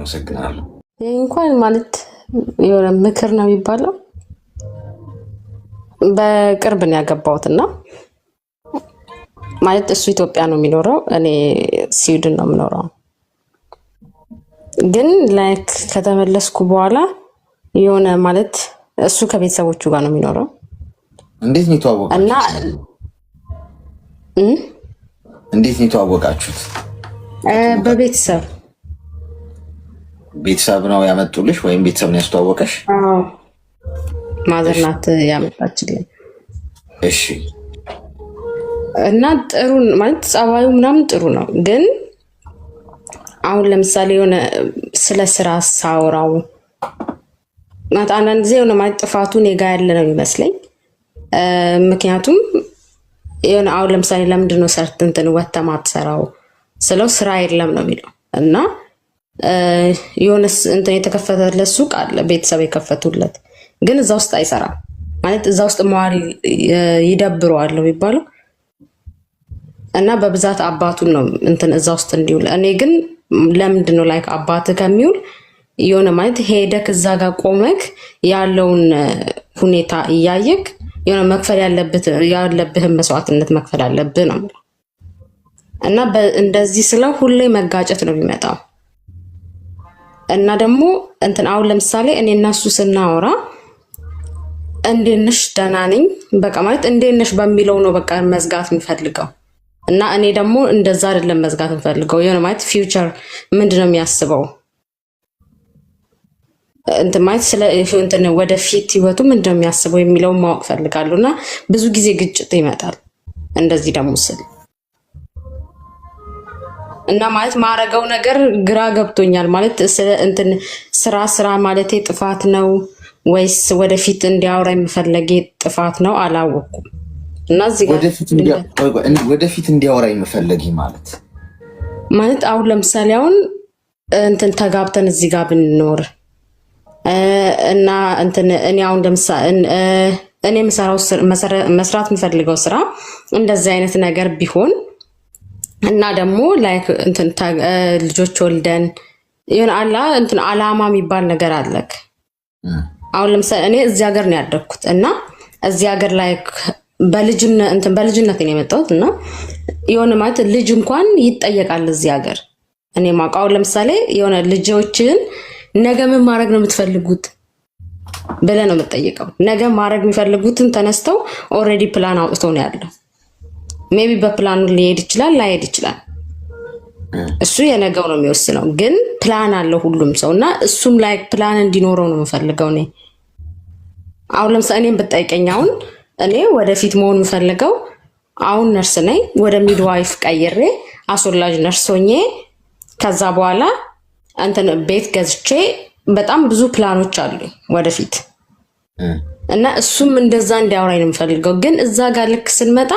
አመሰግናለሁ። እንኳን ማለት የሆነ ምክር ነው የሚባለው። በቅርብ ነው ያገባሁትና ማለት እሱ ኢትዮጵያ ነው የሚኖረው፣ እኔ ስዊድን ነው የምኖረው። ግን ላይክ ከተመለስኩ በኋላ የሆነ ማለት እሱ ከቤተሰቦቹ ጋር ነው የሚኖረው። እንዴት ነው የተዋወቃችሁት? እና እንዴት ነው የተዋወቃችሁት? በቤተሰብ ቤተሰብ ነው ያመጡልሽ ወይም ቤተሰብ ነው ያስተዋወቀሽ? ማዘር ናት ያመጣችልኝ። እሺ። እና ጥሩ ማለት ጸባዩ ምናምን ጥሩ ነው። ግን አሁን ለምሳሌ የሆነ ስለ ስራ ሳወራው ማለት አንዳንድ ጊዜ የሆነ ማለት ጥፋቱ እኔ ጋ ያለ ነው የሚመስለኝ። ምክንያቱም የሆነ አሁን ለምሳሌ ለምንድን ነው ሰርት እንትን ወተህ ማትሰራው ስለው ስራ የለም ነው የሚለው። እና የሆነ እንትን የተከፈተለት ሱቅ አለ ቤተሰብ የከፈቱለት፣ ግን እዛ ውስጥ አይሰራም ማለት እዛ ውስጥ መዋል ይደብረዋል ነው የሚባለው። እና በብዛት አባቱን ነው እንትን እዛ ውስጥ እንዲውል። እኔ ግን ለምንድን ነው ላይክ አባትህ ከሚውል የሆነ ማለት ሄደክ እዛ ጋር ቆመክ ያለውን ሁኔታ እያየክ የሆነ መክፈል ያለብህን መስዋዕትነት መክፈል አለብህ ነው። እና እንደዚህ ስለው ሁሌ መጋጨት ነው የሚመጣው። እና ደግሞ እንትን አሁን ለምሳሌ እኔ እና እሱ ስናወራ እንዴት ነሽ ደህና ነኝ በቃ ማለት እንዴት ነሽ በሚለው ነው በቃ መዝጋት የሚፈልገው። እና እኔ ደግሞ እንደዛ አይደለም መዝጋት የምፈልገው። የሆነ ማለት ፊውቸር ምንድነው የሚያስበው እንትን ማለት ስለ እንትን ወደፊት ህይወቱ ምንድነው የሚያስበው የሚለውን ማወቅ ፈልጋለሁ። እና ብዙ ጊዜ ግጭት ይመጣል እንደዚህ ደግሞ ስል እና ማለት ማረገው ነገር ግራ ገብቶኛል። ማለት እንትን ስራ ማለቴ ጥፋት ነው ወይስ ወደፊት እንዲያወራ የምፈለጌ ጥፋት ነው አላወኩም። እና እዚህ ጋር ወደፊት እንዲያወራ የምፈለጊ ማለት አሁን ለምሳሌ አሁን እንትን ተጋብተን እዚህ ጋር ብንኖር እና እንትን እኔ አሁን ለምሳሌ እኔ መስራት የምፈልገው ስራ እንደዚህ አይነት ነገር ቢሆን እና ደግሞ ላይክ እንትን ልጆች ወልደን ይሁን አላ እንትን አላማ የሚባል ነገር አለክ። አሁን ለምሳሌ እኔ እዚህ ሀገር ነው ያደግኩት እና እዚህ ሀገር ላይክ በልጅነት ነው የመጣሁት። እና የሆነ ማለት ልጅ እንኳን ይጠየቃል እዚህ ሀገር። እኔ ማውቀው ለምሳሌ የሆነ ልጆችን ነገ ምን ማድረግ ነው የምትፈልጉት ብለህ ነው የምትጠይቀው። ነገ ማድረግ የሚፈልጉትን ተነስተው ኦልሬዲ ፕላን አውጥተው ነው ያለው። ሜቢ በፕላኑ ሊሄድ ይችላል ላይሄድ ይችላል። እሱ የነገው ነው የሚወስነው። ግን ፕላን አለው ሁሉም ሰው እና እሱም ላይ ፕላን እንዲኖረው ነው የምፈልገው እኔ። አሁን ለምሳሌ እኔም ብጠይቀኝ አሁን እኔ ወደፊት መሆን የምፈልገው አሁን ነርስ ነኝ፣ ወደ ሚድዋይፍ ቀይሬ አስወላጅ ነርስ ሆኜ ከዛ በኋላ እንትን ቤት ገዝቼ በጣም ብዙ ፕላኖች አሉ ወደፊት። እና እሱም እንደዛ እንዲያወራኝ ነው የምፈልገው። ግን እዛ ጋር ልክ ስንመጣ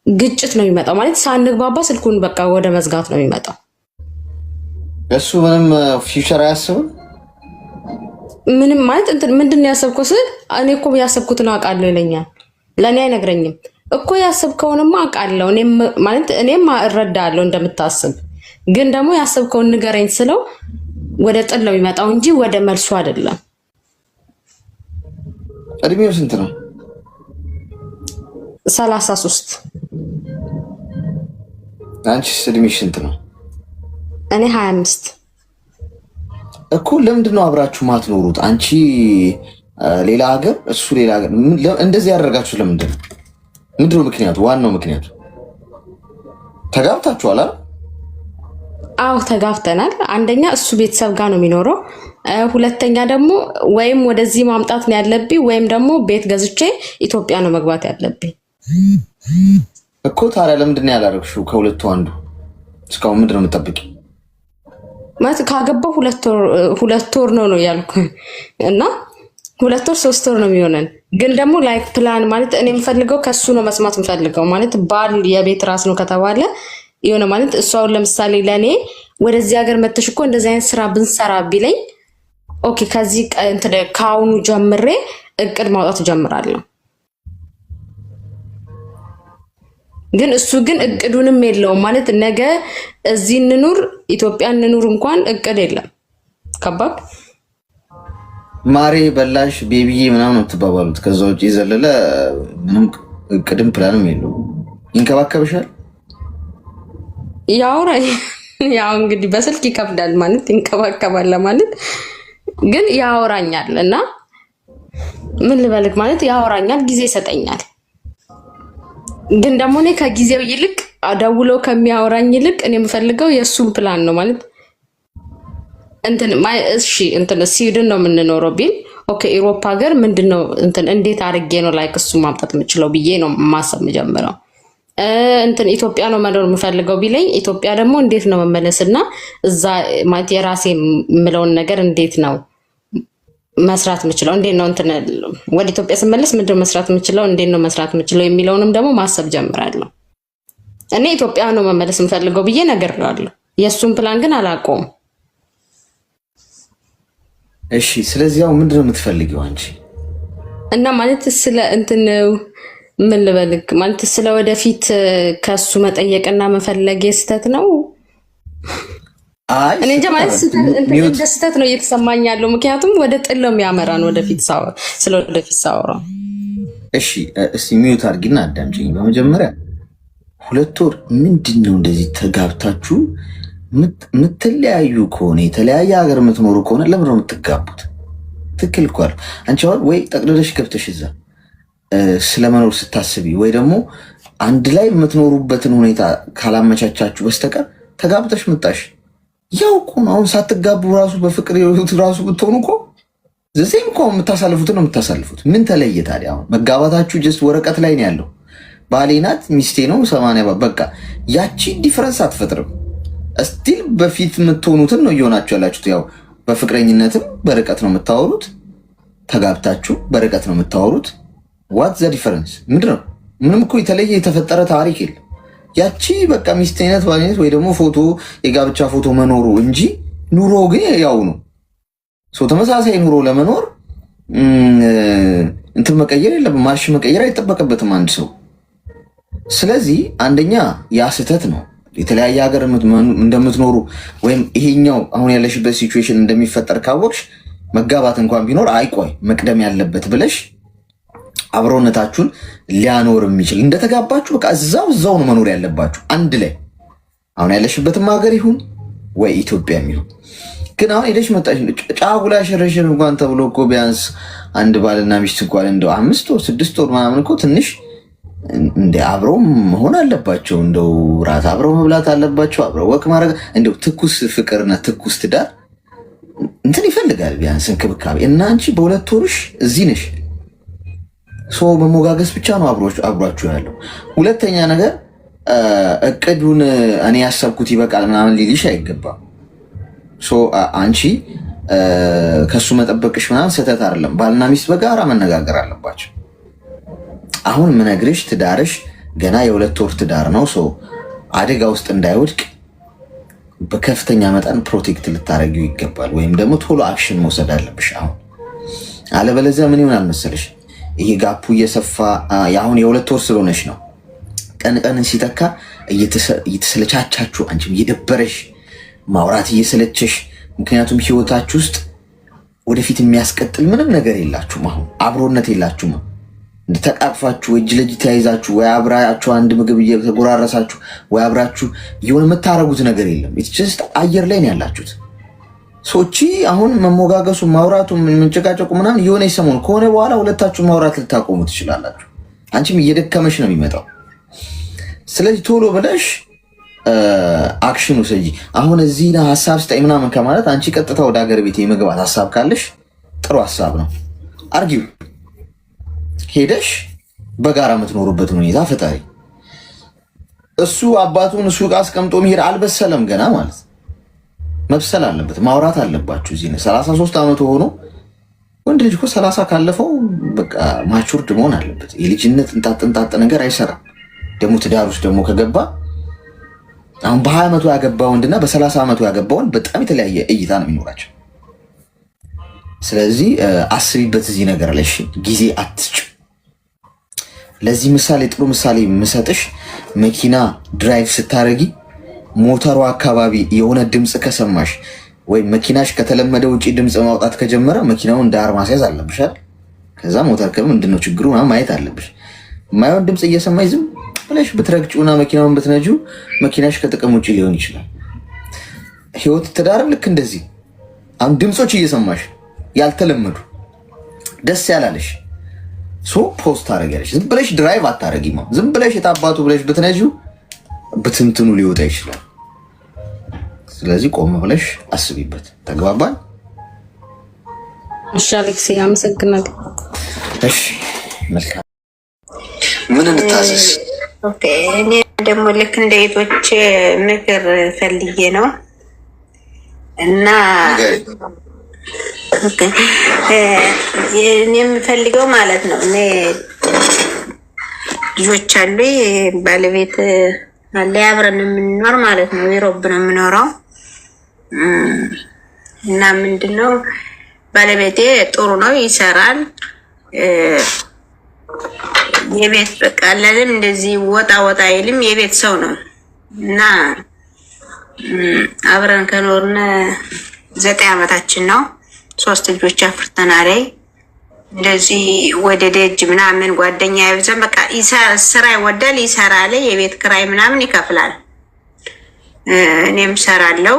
ግጭት ነው የሚመጣው። ማለት ሳንግባባ ስልኩን በቃ ወደ መዝጋት ነው የሚመጣው። እሱ ምንም ፊውቸር አያስብም። ምንም ማለት እንትን ምንድን ነው ያሰብከው ስል እኔ እኮ ያሰብኩትን አውቃለሁ ይለኛል። ለእኔ አይነግረኝም እኮ ያሰብከውንማ አውቃለሁ ማለት እኔም እረዳለሁ እንደምታስብ፣ ግን ደግሞ ያሰብከውን ንገረኝ ስለው ወደ ጥል ነው የሚመጣው እንጂ ወደ መልሱ አይደለም። እድሜው ስንት ነው? 33 አንቺስ እድሜሽ ስንት ነው? እኔ 25 እኮ። ለምንድን ነው አብራችሁ ማትኖሩት? አንቺ ሌላ ሀገር እሱ ሌላ ሀገር፣ እንደዚህ ያደረጋችሁ ለምንድን ነው? ምንድን ነው ምክንያቱ? ዋናው ምክንያቱ ተጋብታችኋል አይደል? አዎ ተጋብተናል። አንደኛ እሱ ቤተሰብ ጋር ነው የሚኖረው፣ ሁለተኛ ደግሞ ወይም ወደዚህ ማምጣት ነው ያለብኝ ወይም ደግሞ ቤት ገዝቼ ኢትዮጵያ ነው መግባት ያለብኝ እኮ። ታዲያ ለምንድን ነው ያላረግሽው? ከሁለቱ አንዱ እስካሁን ምንድን ነው የምጠብቂው? ማለት ካገባው 2 ወር ነው ያልኩ እና 2 ወር 3 ወር ነው የሚሆነን። ግን ደግሞ ላይክ ፕላን ማለት እኔ የምፈልገው ከሱ ነው መስማት የምፈልገው። ማለት ባል የቤት ራስ ነው ከተባለ የሆነ ማለት እሱ አሁን ለምሳሌ ለእኔ ወደዚህ ሀገር መተሽ እኮ እንደዚህ አይነት ስራ ብንሰራ ቢለኝ ኦኬ፣ ከዚህ ከአሁኑ ጀምሬ እቅድ ማውጣት ጀምራለሁ። ግን እሱ ግን እቅዱንም የለውም። ማለት ነገ እዚህ እንኑር ኢትዮጵያ እንኑር እንኳን እቅድ የለም። ከባድ ማሬ በላሽ ቤቢዬ ምናምን ነው የምትባባሉት። ከዛ ውጭ የዘለለ ምንም ቅድም ፕላንም የለውም። ይንከባከብሻል። ያው እንግዲህ በስልክ ይከብዳል ማለት ይንከባከባል ማለት ግን ያወራኛል እና ምን ልበልክ ማለት ያወራኛል፣ ጊዜ ይሰጠኛል። ግን ደግሞ እኔ ከጊዜው ይልቅ ደውሎ ከሚያወራኝ ይልቅ እኔ የምፈልገው የእሱን ፕላን ነው ማለት እንትን ስዊድን ነው የምንኖረው ቢል ኦኬ፣ ኢሮፓ ሀገር ምንድነው እንትን እንዴት አድርጌ ነው ላይክ እሱ ማምጣት የምችለው ብዬ ነው ማሰብ የምጀምረው። እንትን ኢትዮጵያ ነው መኖር የምፈልገው ቢለኝ ኢትዮጵያ ደግሞ እንዴት ነው መመለስና እዛ ማለት የራሴ የምለውን ነገር እንዴት ነው መስራት የምችለው፣ እንዴት ነው እንትን ወደ ኢትዮጵያ ስመለስ ምንድነው መስራት የምችለው፣ እንዴት ነው መስራት የምችለው የሚለውንም ደግሞ ማሰብ ጀምራለሁ። እኔ ኢትዮጵያ ነው መመለስ የምፈልገው ብዬ ነግሬዋለሁ። የእሱን ፕላን ግን አላውቀውም። እሺ፣ ስለዚህ ያው ምንድነው የምትፈልጊው አንቺ? እና ማለት ስለ እንትን ምን ልበልክ ማለት ስለ ወደፊት ከሱ መጠየቅና መፈለግ ስህተት ነው። እኔ እንጃ ማለት እንደ ስህተት ነው እየተሰማኝ ያለው፣ ምክንያቱም ወደ ጥል ነው የሚያመራን ወደፊት ስለ ወደፊት ሳወራ። እሺ እስቲ ሚዩት አድርጊና አዳምጪኝ። በመጀመሪያ 2 ወር ምንድን ነው እንደዚህ ተጋብታችሁ የምትለያዩ ከሆነ የተለያየ ሀገር የምትኖሩ ከሆነ ለምን ነው የምትጋቡት? ትክክል እኮ አይደል? አንቺ አሁን ወይ ጠቅልለሽ ገብተሽ እዛ ስለመኖር ስታስቢ ወይ ደግሞ አንድ ላይ የምትኖሩበትን ሁኔታ ካላመቻቻችሁ በስተቀር ተጋብተሽ መጣሽ ያው እኮ ነው። አሁን ሳትጋቡ ራሱ በፍቅር ራሱ ብትሆኑ እኮ ዘሴም እኮ የምታሳልፉትን ነው የምታሳልፉት። ምን ተለየ ታዲያ? አሁን መጋባታችሁ ጀስት ወረቀት ላይ ነው ያለው። ባሌ ናት ሚስቴ ነው 80 በቃ ያቺ ዲፈረንስ አትፈጥርም። እስቲል በፊት የምትሆኑትን ነው እየሆናችሁ ያላችሁት። ያው በፍቅረኝነትም በርቀት ነው የምታወሩት፣ ተጋብታችሁ በርቀት ነው የምታወሩት። ዋት ዘ ዲፈረንስ ምንድን ነው? ምንም እኮ የተለየ የተፈጠረ ታሪክ የለም። ያቺ በቃ ሚስትነት ባልነት ወይ ደግሞ ፎቶ የጋብቻ ፎቶ መኖሩ እንጂ ኑሮ ግን ያው ነው። ተመሳሳይ ኑሮ ለመኖር እንትን መቀየር የለም፣ ማርሽ መቀየር አይጠበቅበትም አንድ ሰው። ስለዚህ አንደኛ ያ ስህተት ነው። የተለያየ ሀገር እንደምትኖሩ ወይም ይሄኛው አሁን ያለሽበት ሲቹዌሽን እንደሚፈጠር ካወቅሽ መጋባት እንኳን ቢኖር አይቆይ መቅደም ያለበት ብለሽ አብሮነታችሁን ሊያኖር የሚችል እንደተጋባችሁ በቃ እዛው ነው መኖር ያለባችሁ አንድ ላይ። አሁን ያለሽበትም ሀገር ይሁን ወይ ኢትዮጵያ የሚሆን ግን አሁን ሄደሽ መጣሽ ጫጉላ ሸረሸር እንኳን ተብሎ እኮ ቢያንስ አንድ ባልና ሚስት እንኳን እንደው 5 ወር 6 ወር ምናምን እኮ ትንሽ እንደ አብረው መሆን አለባቸው። እንደው ራት አብረው መብላት አለባቸው። አብረው ወክ ማድረግ እንደው ትኩስ ፍቅርና ትኩስ ትዳር እንትን ይፈልጋል ቢያንስ እንክብካቤ። እና አንቺ በ2 ወርሽ እዚህ ነሽ። መሞጋገስ ብቻ ነው አብሯችሁ ያለው። ሁለተኛ ነገር እቅዱን እኔ ያሰብኩት ይበቃል ምናምን ሊልሽ አይገባም። አንቺ ከሱ መጠበቅሽ ምናምን ስህተት አይደለም። ባልና ሚስት በጋራ መነጋገር አለባቸው። አሁን ምነግርሽ ትዳርሽ ገና የ2 ወር ትዳር ነው። አደጋ ውስጥ እንዳይወድቅ በከፍተኛ መጠን ፕሮቴክት ልታረጊው ይገባል፣ ወይም ደግሞ ቶሎ አክሽን መውሰድ አለብሽ አሁን። አለበለዚያ ምን ይሆናል መሰለሽ ይሄ ጋፑ እየሰፋ አሁን የ2 ወር ስለሆነች ነው ቀን ሲተካ እየተሰለቻቻችሁ አንቺም እየደበረሽ ማውራት እየሰለቸሽ፣ ምክንያቱም ህይወታችሁ ውስጥ ወደፊት የሚያስቀጥል ምንም ነገር የላችሁም። አሁን አብሮነት የላችሁም። ተቃቅፋችሁ እጅ ለእጅ ተያይዛችሁ ወይ አብራችሁ አንድ ምግብ እየተጎራረሳችሁ ወይ አብራችሁ የሆነ የምታረጉት ነገር የለም። ጀስት አየር ላይ ነው ያላችሁት። ሶቺ አሁን መሞጋገሱ ማውራቱ ምንጨቃጨቁ ምናምን የሆነ ሰሞን ከሆነ በኋላ ሁለታችሁ ማውራት ልታቆሙ ትችላላችሁ። አንቺም እየደከመሽ ነው የሚመጣው። ስለዚህ ቶሎ ብለሽ አክሽን ውሰጂ። አሁን እዚህ ሀሳብ ስጠኝ ምናምን ከማለት አንቺ ቀጥታ ወደ ሀገር ቤት የመግባት ሀሳብ ካለሽ ጥሩ ሀሳብ ነው፣ አርጊው። ሄደሽ በጋራ የምትኖሩበትን ሁኔታ ፈጣሪ። እሱ አባቱን ሱቅ አስቀምጦ መሄድ አልበሰለም ገና ማለት መብሰል አለበት። ማውራት አለባችሁ። እዚህ 33 ዓመቱ ሆኖ ወንድ ልጅ እኮ 30 ካለፈው በቃ ማቹርድ መሆን አለበት። የልጅነት እንጣጥ ነገር አይሰራም። ደግሞ ትዳር ውስጥ ደግሞ ከገባ አሁን በ20 ዓመቱ ያገባ ወንድና በ30 ዓመቱ ያገባ ወንድ በጣም የተለያየ እይታ ነው የሚኖራቸው። ስለዚህ አስቢበት እዚህ ነገር ላይ ጊዜ አትስጭ። ለዚህ ምሳሌ ጥሩ ምሳሌ የምሰጥሽ መኪና ድራይቭ ስታረጊ ሞተሩ አካባቢ የሆነ ድምፅ ከሰማሽ ወይ መኪናሽ ከተለመደ ውጪ ድምፅ ማውጣት ከጀመረ መኪናውን እንደ አርማ ሲያዝ አለብሻል። ከዛ ሞተር ምንድነው ችግሩ ማየት አለብሽ። የማይሆን ድምፅ እየሰማሽ ዝም ብለሽ ብትረግጪውና መኪናውን ብትነጂው መኪናሽ ከጥቅም ውጪ ሊሆን ይችላል። ህይወት ትዳር ልክ እንደዚህ አሁን ድምፆች እየሰማሽ ያልተለመዱ ደስ ያላለሽ ፖስት ታደርጊያለሽ። ዝም ብለሽ ድራይቭ አታረጊም። ዝም ብለሽ የታባቱ ብለሽ ብትነጂው ብትንትኑ ሊወጣ ይችላል። ስለዚህ ቆም ብለሽ አስቢበት። ተግባባን? እሺ አሌክስ አመሰግናለሁ። እሺ መልካም። ምን እንታዘዝ? ኦኬ እኔ ደግሞ ልክ እንደ ቤቶች ምክር ፈልጌ ነው እና ኦኬ እኔ የምፈልገው ማለት ነው እኔ ልጆች አሉ፣ ባለቤት አለ፣ አብረን የምንኖር ማለት ነው። ዩሮፕ ነው የምኖረው እና ምንድነው ባለቤቴ ጥሩ ነው፣ ይሰራል። የቤት በቃ አለንም እንደዚህ ወጣ ወጣ አይልም፣ የቤት ሰው ነው እና አብረን ከኖርነ 9 ዓመታችን ነው። 3 ልጆች አፍርተናል። እንደዚህ ወደ ደጅ ምናምን ጓደኛ ያብዘን በቃ ስራ ይወዳል፣ ይሰራል፣ የቤት ክራይ ምናምን ይከፍላል። እኔም ሰራለው፣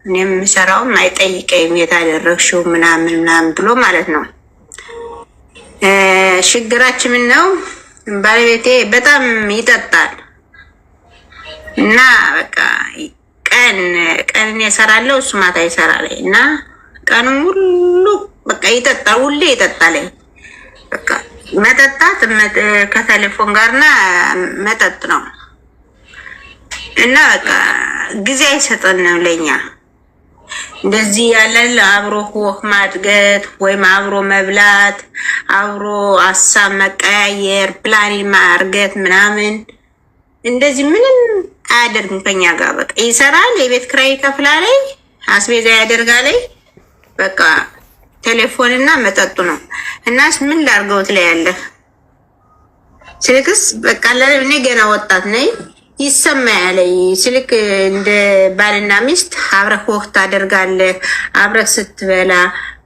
እኔም ሰራውም አይጠይቀኝም የታደረግሽው ምናምን ምናምን ብሎ ማለት ነው። ችግራችን ምን ነው? ባለቤቴ በጣም ይጠጣል እና በቃ ቀን እሰራለሁ እሱ ማታ ይሰራል እና ቀኑ ሁሉ በቃ ይጠጣል፣ ሁሌ ይጠጣል። በቃ መጠጣት ከቴሌፎን ጋርና መጠጥ ነው እና በቃ ጊዜ አይሰጠንም ለኛ። እንደዚህ ያለን አብሮ ወክ ማድገት ወይም አብሮ መብላት፣ አብሮ ሀሳብ መቀያየር፣ ፕላን ማርገት ምናምን እንደዚህ ምንም አያደርግም ከኛ ጋር። በቃ ይሰራል፣ የቤት ክራይ ይከፍላል፣ አስቤዛ ያደርጋል። በቃ ቴሌፎንና መጠጡ ነው። እናስ ምን ላርገው ትለያለህ? ስልክስ በቃ እኔ ገና ወጣት ነኝ፣ ይሰማያል። ስልክ እንደ ባልና ሚስት አብረህ ወቅት ታደርጋለህ፣ አብረህ ስትበላ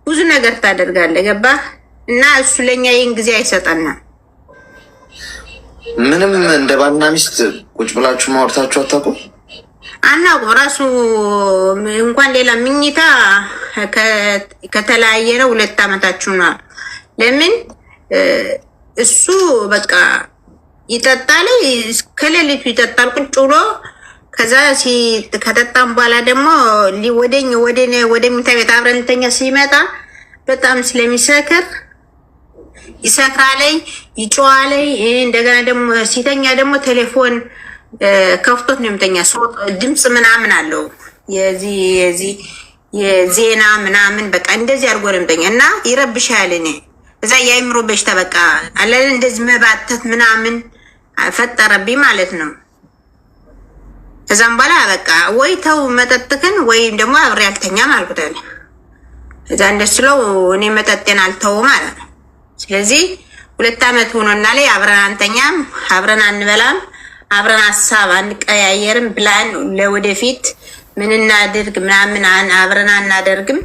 ብዙ ነገር ታደርጋለህ። ገባህ? እና እሱ ለኛ ይህን ጊዜ አይሰጠንም። ምንም እንደ ባልና ሚስት ቁጭ ብላችሁ ማውርታችሁ አታውቁም? አናውቅም። ራሱ እንኳን ሌላ ምኝታ ከተለያየ ነው 2 ዓመታችሁ ነው። ለምን እሱ በቃ ይጠጣል፣ ከሌሊቱ ይጠጣል ቁጭ ብሎ። ከዛ ከጠጣም በኋላ ደግሞ ወደ መኝታ ቤት አብረን እንተኛ ሲመጣ በጣም ስለሚሰክር ይሰክራል፣ ይጮሃል። እንደገና ደግሞ ሲተኛ ደግሞ ቴሌፎን ከፍቶት ነው የሚተኛ። ድምፅ ምናምን አለው የዚህ የዜና ምናምን በቃ እንደዚህ አድርጎ ነው የሚተኛ እና ይረብሻል። እኔ እዛ የአይምሮ በሽታ በቃ አለን እንደዚህ መባተት ምናምን ፈጠረብኝ ማለት ነው። ከዛም በኋላ በቃ ወይ ተው መጠጥክን ወይም ደግሞ አብሬ አልተኛም አልኩት። እዛ እንደስለው እኔ መጠጤን አልተው ማለት ነው። ስለዚህ 2 ዓመት ሆኖና ላይ አብረን አንተኛም፣ አብረን አንበላም፣ አብረን ሀሳብ አንቀያየርም፣ ብላን ለወደፊት ምን እናድርግ ምናምን አብረን አናደርግም፣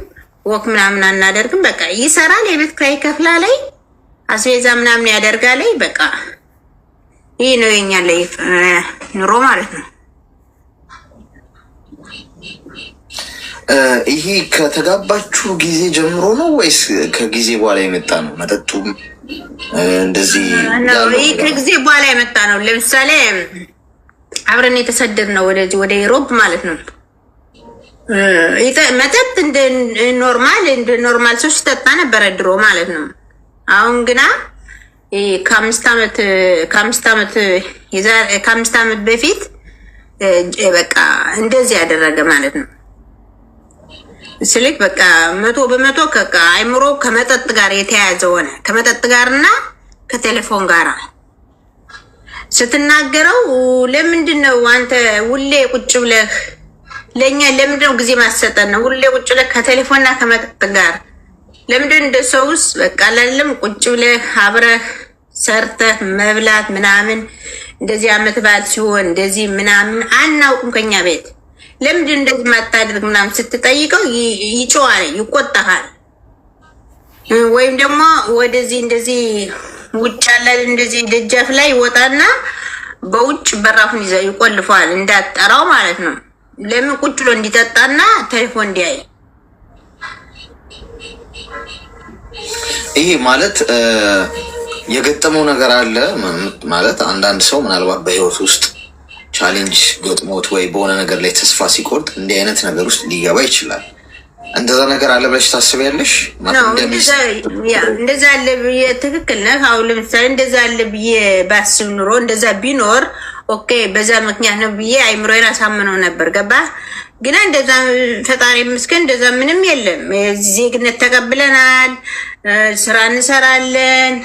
ወክ ምናምን አናደርግም። በቃ ይሰራል፣ የቤት ኪራይ ይከፍላል፣ አስቤዛ ምናምን ያደርጋል። በቃ ይህ ነው የኛ ላይፍ ኑሮ ማለት ነው። ይሄ ከተጋባችሁ ጊዜ ጀምሮ ነው ወይስ ከጊዜ በኋላ የመጣ ነው? መጠጡም እንደዚህ ይህ ከጊዜ በኋላ የመጣ ነው። ለምሳሌ አብረን የተሰደድ ነው ወደ ዩሮፕ ማለት ነው። መጠጥ እንደ ኖርማል ሰው ሲጠጣ ነበረ ድሮ ማለት ነው። አሁን ግና ከአምስት ዓመት በፊት በቃ እንደዚህ ያደረገ ማለት ነው። ስልክ በቃ 100% አይምሮ ከመጠጥ ጋር የተያያዘ ሆነ። ከመጠጥ ጋርና ከቴሌፎን ጋር ስትናገረው ለምንድን ነው አንተ ሁሌ ቁጭ ብለህ ለኛ ለምንድን ነው ጊዜ ማሰጠን ነው? ሁሌ ቁጭ ብለህ ከቴሌፎንና ከመጠጥ ጋር ለምንድን እንደ ሰውስ በቃ አይደለም ቁጭ ብለህ አብረህ ሰርተህ መብላት ምናምን እንደዚህ ዓመት በዓል ሲሆን እንደዚህ ምናምን አናውቅም። ከኛ ቤት ለምንድን እንደዚህ ማታደርግ ምናምን ስትጠይቀው ይጮሃል፣ ይቆጣሃል። ወይም ደግሞ ወደዚህ እንደዚህ ውጭ ያለ እንደዚህ ደጃፍ ላይ ይወጣና በውጭ በራፉን ይዘው ይቆልፈዋል፣ እንዳጠራው ማለት ነው። ለምን ቁጭ ብሎ እንዲጠጣና ቴሌፎን እንዲያይ። ይሄ ማለት የገጠመው ነገር አለ ማለት አንዳንድ ሰው ምናልባት በህይወት ውስጥ ቻሌንጅ ገጥሞት ወይ በሆነ ነገር ላይ ተስፋ ሲቆርጥ እንዲህ አይነት ነገር ውስጥ ሊገባ ይችላል። እንደዛ ነገር አለ ብለሽ ታስቢያለሽ? እንደዛ አለ ብዬ ትክክል ነህ። አሁን ለምሳሌ እንደዛ አለ ብዬ ባስብ ኑሮ እንደዛ ቢኖር ኦኬ፣ በዛ ምክንያት ነው ብዬ አይምሮዬን አሳምነው ነበር። ገባ? ግን እንደዛ ፈጣሪ ይመስገን እንደዛ ምንም የለም። ዜግነት ተቀብለናል፣ ስራ እንሰራለን።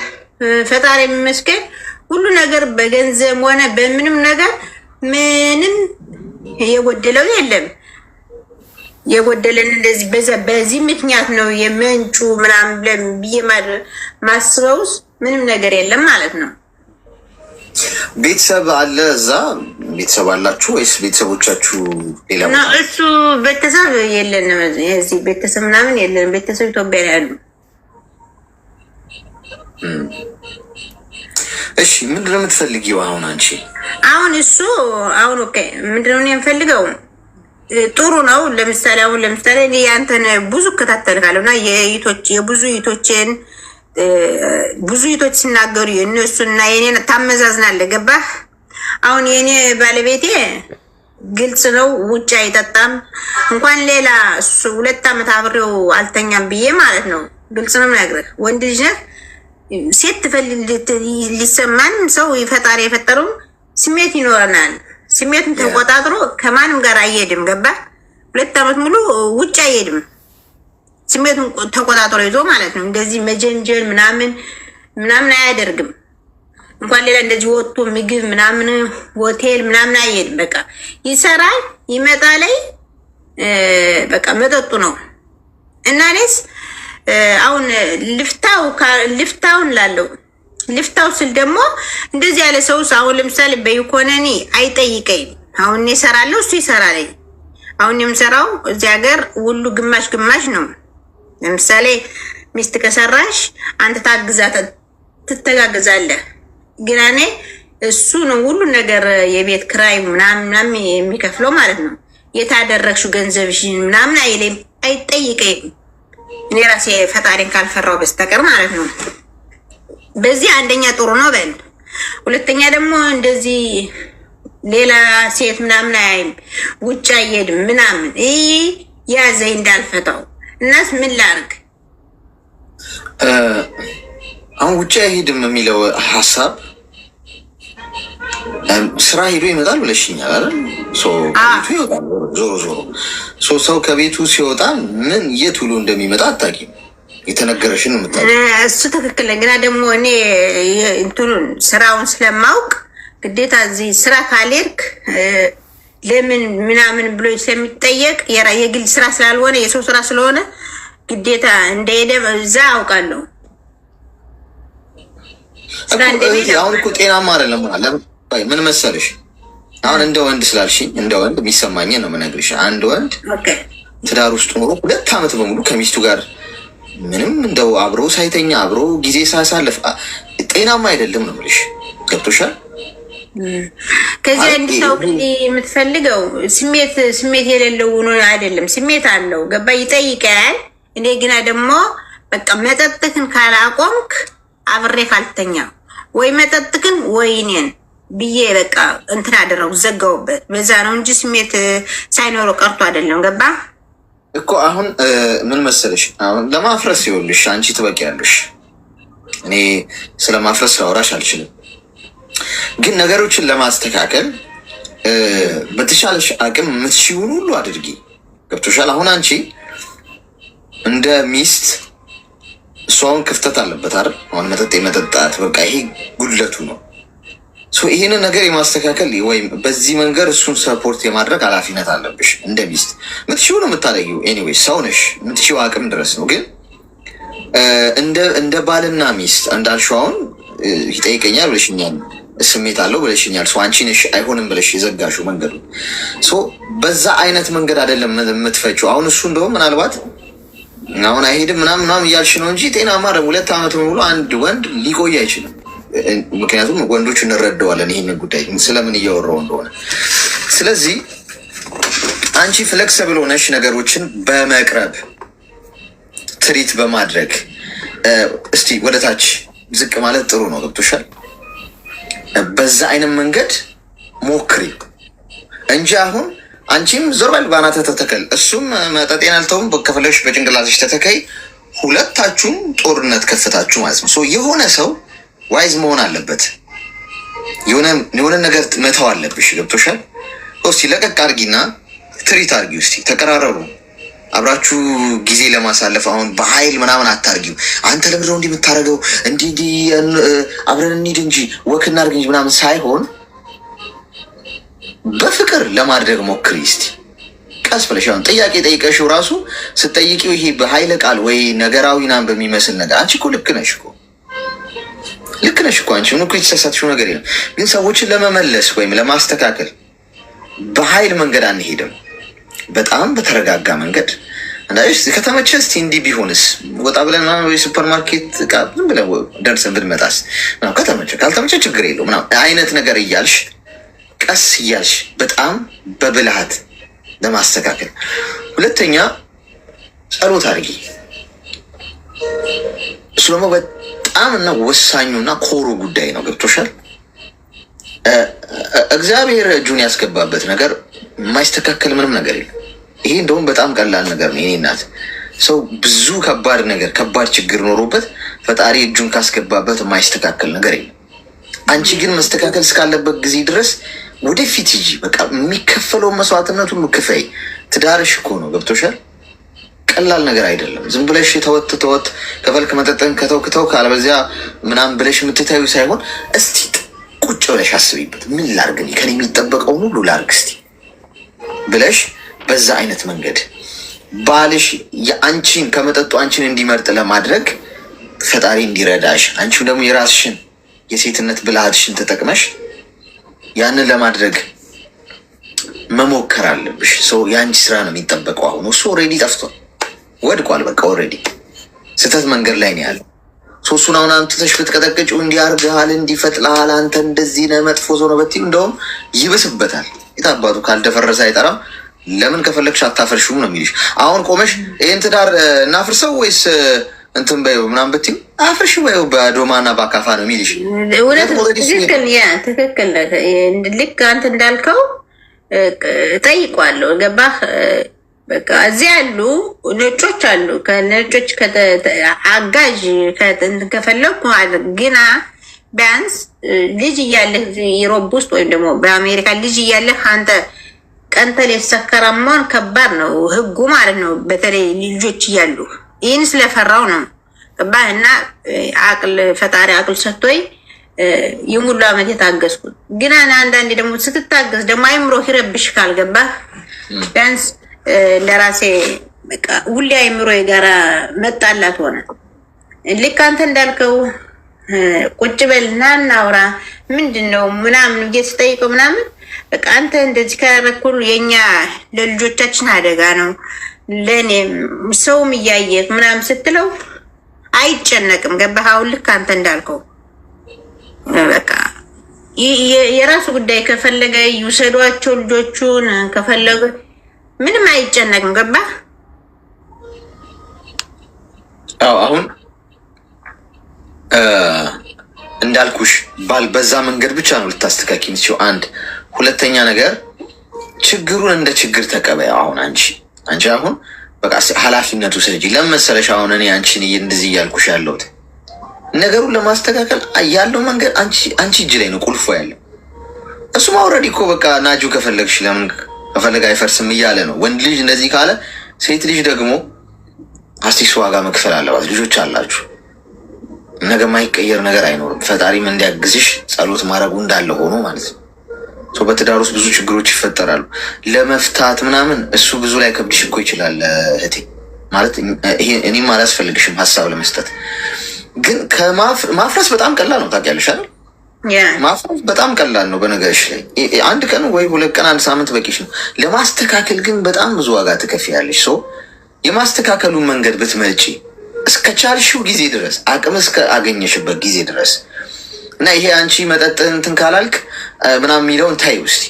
ፈጣሪ ይመስገን ሁሉ ነገር በገንዘብ ሆነ በምንም ነገር ምንም የጎደለው የለም። የጎደለን እንደዚህ በዚህ ምክንያት ነው የምንጩ ምናምን ብለን ብዬ ማስበውስ ምንም ነገር የለም ማለት ነው። ቤተሰብ አለ እዛ? ቤተሰብ አላችሁ ወይስ ቤተሰቦቻችሁ ሌላ? እሱ ቤተሰብ የለንም፣ የዚህ ቤተሰብ ምናምን የለንም። ቤተሰብ ኢትዮጵያ ያሉ። እሺ ምንድን ነው የምትፈልጊው አሁን አንቺ? አሁን እሱ አሁን ኦኬ ምንድን ነው የምፈልገው? ጥሩ ነው። ለምሳሌ እኔ ያንተን ብዙ እከታተልካለሁ እና የብዙ ይቶች ሲናገሩ የእነሱና የኔን ታመዛዝናለህ። ገባህ? አሁን የኔ ባለቤቴ ግልጽ ነው፣ ውጭ አይጠጣም። እንኳን ሌላ እሱ 2 ዓመት አብሬው አልተኛም ብዬ ማለት ነው። ግልጽ ነው የምነግርህ። ወንድ ልጅ ነህ። ሴት ትፈልግ ሊሰማን ሰው ፈጣሪ የፈጠረው ስሜት ይኖረናል። ስሜቱን ተቆጣጥሮ ከማንም ጋር አይሄድም። ገባ? 2 ዓመት ሙሉ ውጭ አይሄድም። ስሜቱን ተቆጣጥሮ ይዞ ማለት ነው። እንደዚህ መጀንጀን ምናምን አያደርግም። እንኳን ሌላ እንደዚህ ወጥቶ ምግብ ምናምን ሆቴል ምናምን አይሄድም። በቃ ይሰራል፣ ይመጣ ላይ በቃ መጠጡ ነው። እና እኔስ አሁን ልፍታውን ላለው ልፍታው ስል ደግሞ እንደዚህ ያለ ሰውስ አሁን ለምሳሌ በኢኮኖሚ አይጠይቀኝም። አሁን እኔ እሰራለሁ፣ እሱ ይሰራል። አሁን የምሰራው እዚህ ሀገር ሁሉ ግማሽ ግማሽ ነው። ለምሳሌ ሚስት ከሰራሽ አንተ ትተጋግዛለህ። ግን እኔ እሱ ነው ሁሉ ነገር የቤት ክራይ ምናምን የሚከፍለው ማለት ነው። የታደረግሽው ገንዘብሽ ምናምን አይጠይቀኝም። እኔ ራሴ ፈጣሪን ካልፈራው በስተቀር ማለት ነው። በዚህ አንደኛ ጥሩ ነው በል። ሁለተኛ ደግሞ እንደዚህ ሌላ ሴት ምናምን አይም ውጭ አይሄድም ምናምን ያዘኝ እንዳልፈታው። እናስ ምን ላርግ? አሁን ውጭ አይሄድም የሚለው ሀሳብ ስራ ሄዶ ይመጣል ብለሽኛል አይደል? ከቤቱ ይወጣል ዞሮ ሰው ከቤቱ ሲወጣ ምን የት ውሎ እንደሚመጣ አታውቂም። የተነገረሽን እሱ ትክክል። ግና ደግሞ እኔ እንትኑን ስራውን ስለማውቅ ግዴታ እዚህ ስራ ካልሄድክ ለምን ምናምን ብሎ ስለሚጠየቅ የግል ስራ ስላልሆነ የሰው ስራ ስለሆነ ግዴታ እንደሄደ እዛ አውቃለሁ። አሁን እኮ ጤናማ አይደለም። ምን መሰለሽ አሁን እንደ ወንድ ስላልሽኝ እንደ ወንድ የሚሰማኝ ነው የምነግርሽ። አንድ ወንድ ትዳር ውስጥ ኖሮ 2 ዓመት በሙሉ ከሚስቱ ጋር ምንም እንደው አብሮ ሳይተኛ አብሮ ጊዜ ሳያሳልፍ ጤናማ አይደለም ነው የምልሽ። ገብቶሻል? ከዚህ አንድ ሰው የምትፈልገው ስሜት የሌለው ሆኖ አይደለም። ስሜት አለው። ገባ? ይጠይቃል። እኔ ግና ደግሞ በቃ መጠጥክን ካላቆምክ አብሬ ካልተኛ ወይ መጠጥክን ወይ እኔን ብዬ በቃ እንትን አደረጉ፣ ዘጋውበት። በዛ ነው እንጂ ስሜት ሳይኖረው ቀርቶ አይደለም። ገባ እኮ አሁን ምን መሰለሽ፣ አሁን ለማፍረስ ይኸውልሽ አንቺ ትበቂያለሽ። እኔ ስለማፍረስ ላወራሽ አልችልም፣ ግን ነገሮችን ለማስተካከል በተሻለሽ አቅም የምትችይውን ሁሉ አድርጊ። ገብቶሻል? አሁን አንቺ እንደ ሚስት እሷውን ክፍተት አለበት አይደል? አሁን መጠጥ የመጠጣት በቃ ይሄ ጉድለቱ ነው። ይህንን ነገር የማስተካከል ወይም በዚህ መንገድ እሱን ሰፖርት የማድረግ ኃላፊነት አለብሽ እንደ ሚስት። ምትችው ነው የምታደርጊው። ኤኒዌይ ሰው ነሽ፣ ምትችው አቅም ድረስ ነው። ግን እንደ ባልና ሚስት እንዳልሽው አሁን ይጠይቀኛል ብለሽኛል። ስሜት አለው ብለሽኛል። አንቺ ነሽ አይሆንም ብለሽ የዘጋሽው መንገዱ። በዛ አይነት መንገድ አይደለም የምትፈችው። አሁን እሱ እንደውም ምናልባት አሁን አይሄድም ምናምን እያልሽ ነው እንጂ ጤናማ 2 ዓመት ሙሉ አንድ ወንድ ሊቆይ አይችልም። ምክንያቱም ወንዶች እንረዳዋለን ይህን ጉዳይ ስለምን እያወራው እንደሆነ። ስለዚህ አንቺ ፍለክሰብል ሆነሽ ነገሮችን በመቅረብ ትሪት በማድረግ እስቲ ወደታች ዝቅ ማለት ጥሩ ነው። ገብቶሻል? በዛ አይነት መንገድ ሞክሪ እንጂ አሁን አንቺም ዞር በል ባናተ ተተከል፣ እሱም መጠጤን አልተውም ከፈለግሽ በጭንቅላትሽ ተተከይ። ሁለታችሁም ጦርነት ከፍታችሁ ማለት ነው። የሆነ ሰው ዋይዝ መሆን አለበት። የሆነ ነገር መተው አለብሽ። ገብቶሻል? እስቲ ለቀቅ አርጊና ትሪት አርጊ። እስቲ ተቀራረቡ። አብራችሁ ጊዜ ለማሳለፍ አሁን በኃይል ምናምን አታርጊው። አንተ ለምንድነው እንዲህ የምታደርገው? እንዲህ አብረን እንሂድ እንጂ ወክ እናድርግ እንጂ ምናምን ሳይሆን በፍቅር ለማድረግ ሞክሪ። እስቲ ቀስ ብለሽ አሁን ጥያቄ ጠይቀሽው ራሱ ስትጠይቂው ይሄ በኃይለ ቃል ወይ ነገራዊ ናም በሚመስል ነገር አንቺ እኮ ልክ ነሽ እኮ አንቺ ምን እኮ የተሳሳትሽው ነገር የለም። ግን ሰዎችን ለመመለስ ወይም ለማስተካከል በኃይል መንገድ አንሄድም። በጣም በተረጋጋ መንገድ ከተመቸ እስቲ እንዲህ ቢሆንስ ወጣ ብለን ሱፐር ማርኬት እቃ ዝም ብለን ደርሰን ብንመጣስ ከተመቸ፣ ካልተመቸ ችግር የለው ምናምን አይነት ነገር እያልሽ ቀስ እያልሽ በጣም በብልሃት ለማስተካከል። ሁለተኛ ጸሎት አድርጊ። እሱ ደግሞ በጣም እና ወሳኙና ኮሩ ጉዳይ ነው። ገብቶሻል? እግዚአብሔር እጁን ያስገባበት ነገር የማይስተካከል ምንም ነገር የለም። ይሄ እንደውም በጣም ቀላል ነገር ነው። የኔ እናት ሰው ብዙ ከባድ ችግር ኖሮበት ፈጣሪ እጁን ካስገባበት የማይስተካከል ነገር የለም። አንቺ ግን መስተካከል እስካለበት ጊዜ ድረስ ወደፊት ሂጂ። በቃ የሚከፈለውን መስዋዕትነት ሁሉ ክፈይ። ትዳርሽ እኮ ነው። ገብቶሻል? ቀላል ነገር አይደለም። ዝም ብለሽ ተወት ከፈልክ መጠጠን ከተው ካለበዚያ ምናምን ብለሽ የምትታዩ ሳይሆን እስቲ ቁጭ ብለሽ አስቢበት። ምን ላርግ ከኔ የሚጠበቀውን ሁሉ ላርግ እስቲ ብለሽ በዛ አይነት መንገድ ባልሽ የአንቺን ከመጠጡ አንቺን እንዲመርጥ ለማድረግ ፈጣሪ እንዲረዳሽ፣ አንቺም ደግሞ የራስሽን የሴትነት ብልሃትሽን ተጠቅመሽ ያንን ለማድረግ መሞከር አለብሽ። የአንቺ ስራ ነው የሚጠበቀው። አሁን እሱ ኦልሬዲ ጠፍቷል፣ ወድቋል። በቃ ኦልሬዲ ስህተት መንገድ ላይ ነው ያለው። እሱን አሁን አምጥተሽ ብትቀጠቅጪው እንዲያርግሃል፣ እንዲፈጥልሃል፣ አንተ እንደዚህ ነህ፣ መጥፎ ሰው ነው በትይው እንደውም ይብስበታል። የታባቱ ካልተፈረሰ አይጠራም። ለምን ከፈለግሽ አታፈርሽም ነው የሚልሽ። አሁን ቆመሽ ይህን ትዳር እናፍርሰው ወይስ እንትን በይው ምናምን ብትይው አፍርሽ በይው በዶማና በአካፋ ነው የሚልሽ። ትክክል። ልክ አንተ እንዳልከው ጠይቋለሁ። ገባህ? በቃ እዚህ ያሉ ነጮች አሉ። ከነጮች አጋዥ ከፈለግኩ ግና ቢያንስ ልጅ እያለህ ዩሮፕ ውስጥ ወይም ደግሞ በአሜሪካ ልጅ እያለህ አንተ ቀንተል የተሰከረ መሆን ከባድ ነው፣ ህጉ ማለት ነው። በተለይ ልጆች እያሉ ይህን ስለፈራው ነው። ገባህ? እና ፈጣሪ አቅል ሰጥቶኝ የሙሉ ዓመት የታገዝኩት። ግን አንዳንዴ ደግሞ ስትታገዝ ደግሞ አይምሮ ይረብሽ ካልገባህ ቢያንስ ለራሴ ሁሌ አይምሮ የጋራ መጣላት ሆነ። ልክ አንተ እንዳልከው ቁጭ በልና እናውራ ምንድን ነው ምናምን ብዬ ስጠይቀው ምናምን በቃ አንተ እንደዚህ ካረኩል የኛ ለልጆቻችን አደጋ ነው ለኔም ሰውም እያየህ ምናምን ስትለው አይጨነቅም። ገባህ? አሁን ልክ አንተ እንዳልከው በቃ የራሱ ጉዳይ ከፈለገ ይውሰዷቸው ልጆቹን፣ ከፈለገ ምንም አይጨነቅም። ገባህ? አዎ አሁን እንዳልኩሽ በዛ መንገድ ብቻ ነው ልታስተካኪ የምትችይው። አንድ ሁለተኛ ነገር ችግሩን እንደ ችግር ተቀበያ። አሁን አንቺ አሁን በቃ ኃላፊነቱ ስለጂ ለመሰለሽ አሁን እኔ አንቺን እንደዚህ እያልኩሽ ያለሁት ነገሩን ለማስተካከል ያለው መንገድ አንቺ እጅ ላይ ነው ቁልፎ ያለው። እሱም ኦልሬዲ እኮ በቃ ናጁ ከፈለግሽ ለምን ከፈለግ አይፈርስም እያለ ነው። ወንድ ልጅ እንደዚህ ካለ ሴት ልጅ ደግሞ አስቲስ ዋጋ መክፈል አለባት። ልጆች አላችሁ፣ ነገ ማይቀየር ነገር አይኖርም። ፈጣሪም እንዲያግዝሽ ጸሎት ማድረጉ እንዳለ ሆኖ ማለት ነው። በትዳር ውስጥ ብዙ ችግሮች ይፈጠራሉ። ለመፍታት ምናምን እሱ ብዙ ላይ ከብድሽ እኮ ይችላል እህቴ። ማለት እኔም አላስፈልግሽም ሀሳብ ለመስጠት ግን ማፍረስ በጣም ቀላል ነው። ታውቂያለሽ አይደል? ማፍረስ በጣም ቀላል ነው። በነገርሽ ላይ አንድ ቀን ወይ 2 ቀን 1 ሳምንት በቂሽ ነው። ለማስተካከል ግን በጣም ብዙ ዋጋ ትከፍያለሽ። ሰው የማስተካከሉን መንገድ ብትመጪ እስከ ቻልሽው ጊዜ ድረስ አቅም እስከ አገኘሽበት ጊዜ ድረስ እና ይሄ አንቺ መጠጥ እንትን ካላልክ ምናምን የሚለውን ታይ ውስጥ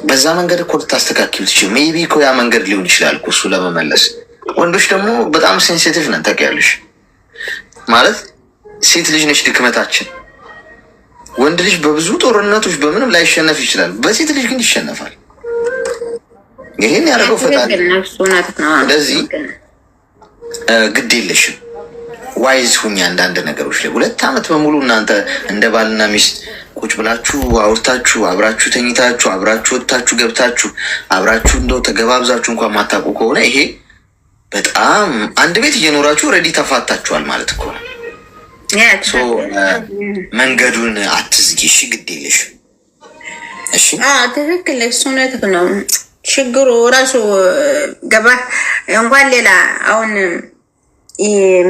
በዛ መንገድ እኮ ልታስተካክል ትችል። ሜይቢ እኮ ያ መንገድ ሊሆን ይችላል እኮ እሱ ለመመለስ። ወንዶች ደግሞ በጣም ሴንሲቲቭ ነን ታውቂያለሽ። ማለት ሴት ልጅ ነች ድክመታችን። ወንድ ልጅ በብዙ ጦርነቶች በምንም ላይሸነፍ ይችላል፣ በሴት ልጅ ግን ይሸነፋል። ይሄን ያደረገው ፈጣሪ። ስለዚህ ግድ የለሽም ዋይዝ ሁኛ አንዳንድ ነገሮች ላይ 2 ዓመት በሙሉ እናንተ እንደ ባልና ሚስት ቁጭ ብላችሁ አውርታችሁ አብራችሁ ተኝታችሁ አብራችሁ ወጥታችሁ ገብታችሁ አብራችሁ እንደው ተገባብዛችሁ እንኳን ማታውቁ ከሆነ ይሄ በጣም አንድ ቤት እየኖራችሁ ሬዲ ተፋታችኋል ማለት እኮ ነው። መንገዱን አትዝጊ። እሺ ግድ የለሽም። እሺ ትክክል። እሱ እውነት ነው። ችግሩ ራሱ ገባ እንኳን ሌላ አሁን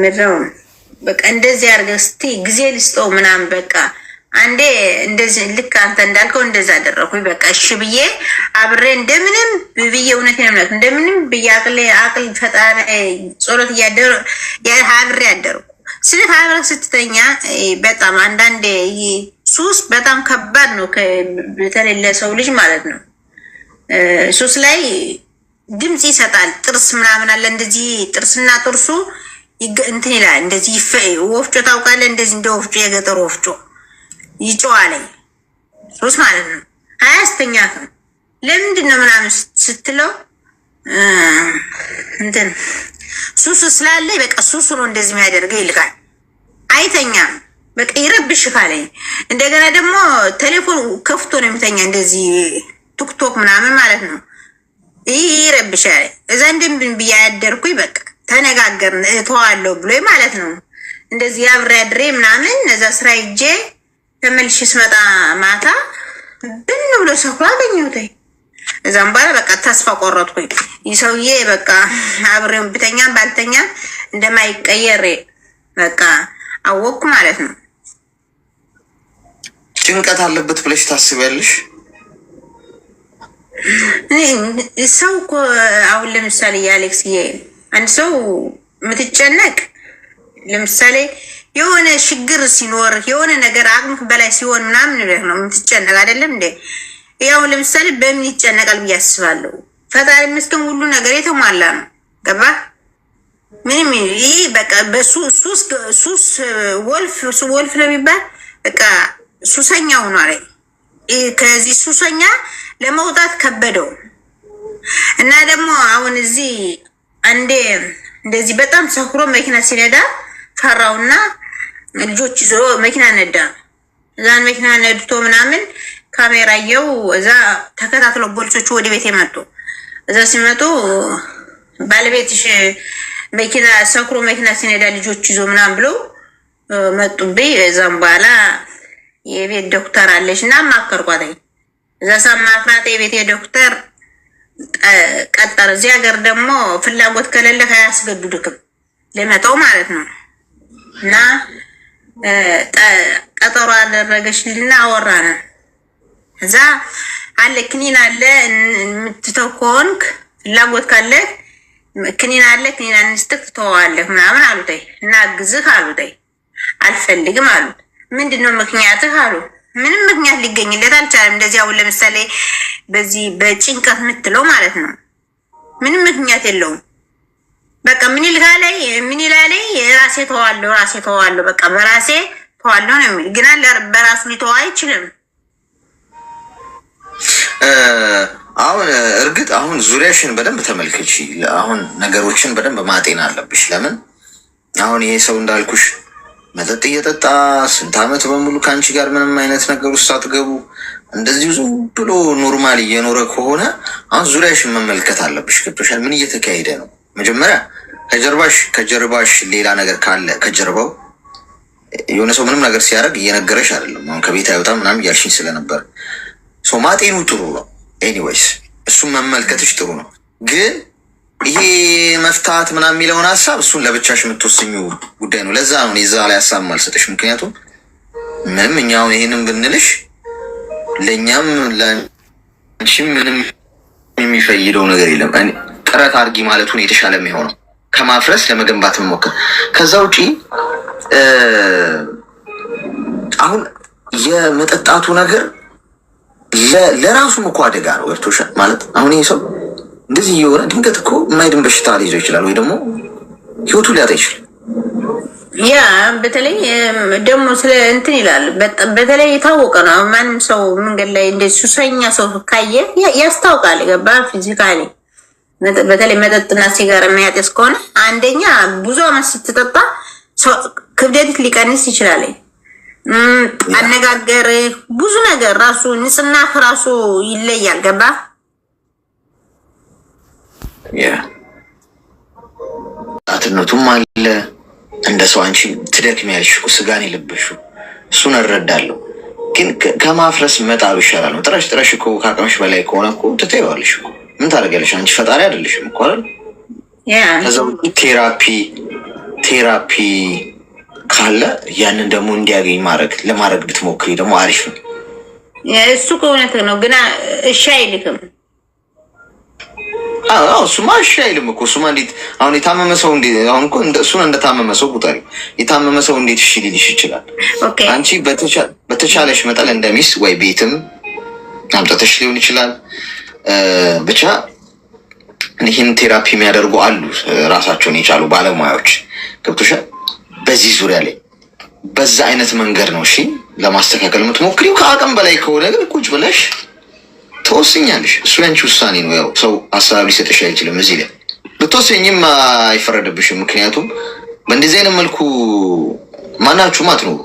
ምድረው በቃ እንደዚህ አድርገህ እስቲ ጊዜ ልስጠው ምናምን በቃ አንዴ እንደዚህ ልክ አንተ እንዳልከው እንደዛ አደረኩኝ። በቃ እሺ ብዬ አብሬ እንደምንም ብዬ እውነቴን ነው እንደምንም ብዬ አቅል ፈጣሪ ጸሎት እያደረ አብሬ አደረኩ። ስለ አብረህ ስትተኛ በጣም አንዳንዴ ሱስ በጣም ከባድ ነው፣ በተለይ ለሰው ልጅ ማለት ነው። ሱስ ላይ ድምፅ ይሰጣል። ጥርስ ምናምን አለ እንደዚህ ጥርስና ጥርሱ እንትን ይላል። እንደዚህ ወፍጮ ታውቃለህ? እንደዚህ እንደ ወፍጮ የገጠር ወፍጮ ይጮዋል ሱስ ማለት ነው። አያስተኛክም። ለምንድን ነው ምናምን ስትለው እንትን ሱስ ስላለ በቃ ሱሱ ነው እንደዚህ የሚያደርገው ይልካል። አይተኛም። በቃ ይረብሽካል። እንደገና ደግሞ ቴሌፎን ከፍቶ ነው የሚተኛ እንደዚህ ቲክቶክ ምናምን ማለት ነው። ይረብሻል። እዛ እንደምን ብዬ ያደርኩኝ በቃ ተነጋገርን እተዋለሁ ብሎ ማለት ነው። እንደዚህ አብሬ አድሬ ምናምን እዛ ስራ ሂጄ ተመልሼ ስመጣ ማታ ብን ብሎ ሰክሮ አገኘሁት። እዛም በኋላ በቃ ተስፋ ቆረጥኩኝ። ይህ ሰውዬ በቃ አብሬው ብተኛም ባልተኛም እንደማይቀየር በቃ አወቅኩ ማለት ነው። ጭንቀት አለበት ብለሽ ታስቢያለሽ? ሰው እኮ አሁን ለምሳሌ የአሌክስዬ አንድ ሰው የምትጨነቅ ለምሳሌ የሆነ ችግር ሲኖር የሆነ ነገር አቅምህ በላይ ሲሆን ምናምን ነው የምትጨነቅ አይደለም እንዴ? ያው ለምሳሌ በምን ይጨነቃል ብዬ አስባለሁ። ፈጣሪ ይመስገን ሁሉ ነገር የተሟላ ነው። ገባ? ምንም ይሄ በቃ በሱስ ወልፍ ነው የሚባል በቃ ሱሰኛ ሆኗል። ከዚህ ሱሰኛ ለመውጣት ከበደው እና ደግሞ አሁን እዚህ አንዴ እንደዚህ በጣም ሰክሮ መኪና ሲነዳ ፈራውና ልጆች ይዞ መኪና ነዳ። እዛን መኪና ነድቶ ምናምን ካሜራየው እዛ ተከታትሎ ፖሊሶቹ ወደ ቤት የመጡ እዛ ሲመጡ ባለቤትሽ መኪና ሰክሮ መኪና ሲነዳ ልጆች ይዞ ምናምን ብሎ መጡብኝ። እዛም በኋላ የቤት ዶክተር አለሽ እና ማከርኳት። እዛ ሳማክራት የቤት ዶክተር ቀጠር። እዚህ ሀገር ደግሞ ፍላጎት ከሌለ አያስገድዱክም ለመተው ማለት ነው። እና ቀጠሮ አደረገችልና አወራን። እዛ አለ ክኒን አለ የምትተው ከሆንክ ፍላጎት ካለ ክኒን አለ ክኒን አንስተህ ትተዋለህ ምናምን አሉተይ እና ግዝህ አሉተይ አልፈልግም አሉት። ምንድነው ምክንያትህ አሉ። ምንም ምክንያት ሊገኝለት አልቻለም። እንደዚህ አሁን ለምሳሌ በዚህ በጭንቀት የምትለው ማለት ነው ምንም ምክንያት የለውም። በቃ ምን ይላል ራሴ ተዋለሁ በቃ በራሴ ተዋለሁ ነው የሚል። ግን በራሱ ሊተው አይችልም። አሁን እርግጥ አሁን ዙሪያሽን በደንብ ተመልከቺ። አሁን ነገሮችን በደንብ ማጤን አለብሽ። ለምን አሁን ይሄ ሰው እንዳልኩሽ መጠጥ እየጠጣ 8 ዓመት በሙሉ ከአንቺ ጋር ምንም አይነት ነገር ውስጥ አትገቡ እንደዚሁ ዝም ብሎ ኖርማል እየኖረ ከሆነ አሁን ዙሪያሽን መመልከት አለብሽ። ገብቶሻል? ምን እየተካሄደ ነው? መጀመሪያ ከጀርባሽ ሌላ ነገር ካለ ከጀርባው የሆነ ሰው ምንም ነገር ሲያደርግ እየነገረሽ አይደለም። አሁን ከቤት አይወጣም ምናምን እያልሽኝ ስለነበር ሰው ማጤኑ ጥሩ ነው። ኤኒዌይስ እሱን መመልከትሽ ጥሩ ነው። ግን ይሄ መፍታት ምናምን የሚለውን ሀሳብ እሱን ለብቻሽ የምትወስኙ ጉዳይ ነው። ለዛ ነው የዛ ላይ ሀሳብ ማልሰጥሽ። ምክንያቱም ምንም እኛው ይሄንን ብንልሽ ለኛም ለአንቺም ምንም የሚፈይደው ነገር የለም። እኔ ጥረት አድርጊ ማለቱን የተሻለ የሚሆነው ከማፍረስ ለመገንባት መሞከር። ከዛ ውጪ አሁን የመጠጣቱ ነገር ለራሱም እኮ አደጋ ነው። ገብቶሻል ማለት አሁን ይሄ ሰው እንደዚህ እየሆነ ድንገት እኮ የማይድን በሽታ ሊይዘው ይችላል፣ ወይ ደግሞ ህይወቱ ሊያጣ ይችላል። ያ በተለይ ደግሞ ስለ እንትን ይላል። በተለይ የታወቀ ነው። ማንም ሰው መንገድ ላይ እንደ ሱሰኛ ሰው ካየ ያስታውቃል። ገባ ፊዚካሊ በተለይ መጠጥና ሲጋራ የሚያጤስ ከሆነ አንደኛ ብዙ አመት ስትጠጣ ክብደት ሊቀንስ ይችላል። አነጋገር ብዙ ነገር ራሱ ንጽህና ራሱ ይለያል። ገባ አትነቱም አለ እንደ ሰው አንቺ ትደክሚያለሽ፣ ስጋን የለበሽው እሱን እረዳለሁ። ግን ከማፍረስ መጣሉ ይሻላል ነው። ጥረሽ ጥረሽ እኮ ከአቅምሽ በላይ ከሆነ እኮ ትተይዋለሽ እኮ ምን ታደርጊያለሽ? አንቺ ፈጣሪ አይደለሽም እኮ አይደል? ከዛ ቴራፒ ካለ ያንን ደግሞ እንዲያገኝ ለማድረግ ብትሞክሪ ደግሞ አሪፍ ነው። እሱ ከእውነት ነው፣ ግን እሺ አይልክም። እሱማ እሺ አይልም እኮ። እሱማ እንዴት አሁን የታመመ ሰው አሁን እኮ እሱን እንደታመመ ሰው ቁጠሪ። የታመመ ሰው እንዴት እሺ ሊልሽ ይችላል? አንቺ በተቻለሽ መጠን እንደሚስ ወይ ቤትም አምጥተሽ ሊሆን ይችላል። ብቻ ይህን ቴራፒ የሚያደርጉ አሉ ራሳቸውን የቻሉ ባለሙያዎች። ገብቶሻል? በዚህ ዙሪያ ላይ በዛ አይነት መንገድ ነው እሺ ለማስተካከል የምትሞክሪው። ከአቅም በላይ ከሆነ ግን ቁጭ ብለሽ ተወስኛለሽ። እሱ ያንቺ ውሳኔ ነው። ያው ሰው ሀሳብ ሊሰጥሽ አይችልም። እዚህ ላይ ብትወስኝም አይፈረድብሽም። ምክንያቱም በእንደዚህ አይነት መልኩ ማናችሁም አትኖሩ።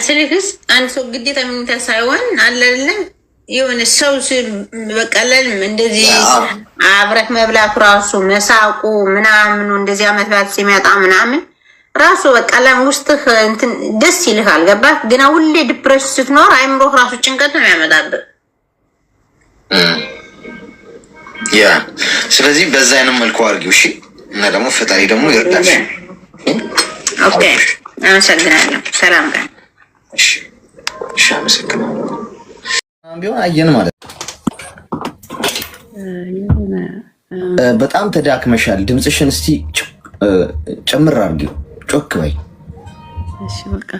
ስልክስ አንድ ሰው ግዴታ የሚንታ ሳይሆን አለለም የሆነ ሰው በቀለልም እንደዚህ አብረህ መብላት ራሱ መሳቁ ምናምኑ እንደዚህ አመት በዓል ሲመጣ ምናምን ራሱ በቀለም ውስጥህ እንትን ደስ ይልሃል። ገባህ? ግን ሁሌ ዲፕሬሽን ስትኖር አይምሮህ ራሱ ጭንቀት ነው ያመጣብህ። ስለዚህ በዛ አይነት መልኩ አድርጊው እሺ። እና ደግሞ ፈጣሪ ደግሞ ይርዳሽ። ኦኬ፣ አመሰግናለሁ። ሰላም ጋር እሺ፣ አመሰግናለሁ። ቢሆን አየን ማለት በጣም ተዳክመሻል። ድምፅሽን እስቲ ጨምር አድርጊው፣ ጮክ በይ። እሺ በቃ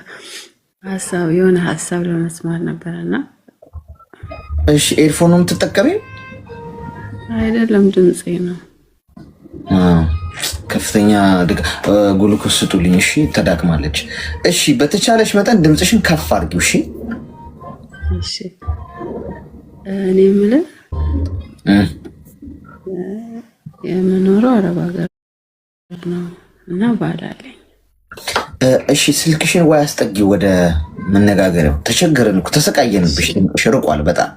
የሆነ ሀሳብ ለመስማት ነበረና። እሺ ኤርፎን ነው የምትጠቀሚው? አይደለም ድምፄ ነው። ከፍተኛ ግሉኮስ ስጡልኝ። እሺ ተዳክማለች። እሺ በተቻለሽ መጠን ድምፅሽን ከፍ አድርጊው። እሺ እሺ እኔ የምልህ የምኖረው አረብ ሀገር ነው እና ባል አለኝ። እሺ ስልክሽን ወይ አስጠጊ ወደ መነጋገሪያው። ተቸገረን እኮ ተሰቃየንብሽ። ድምፅሽ ርቋል በጣም።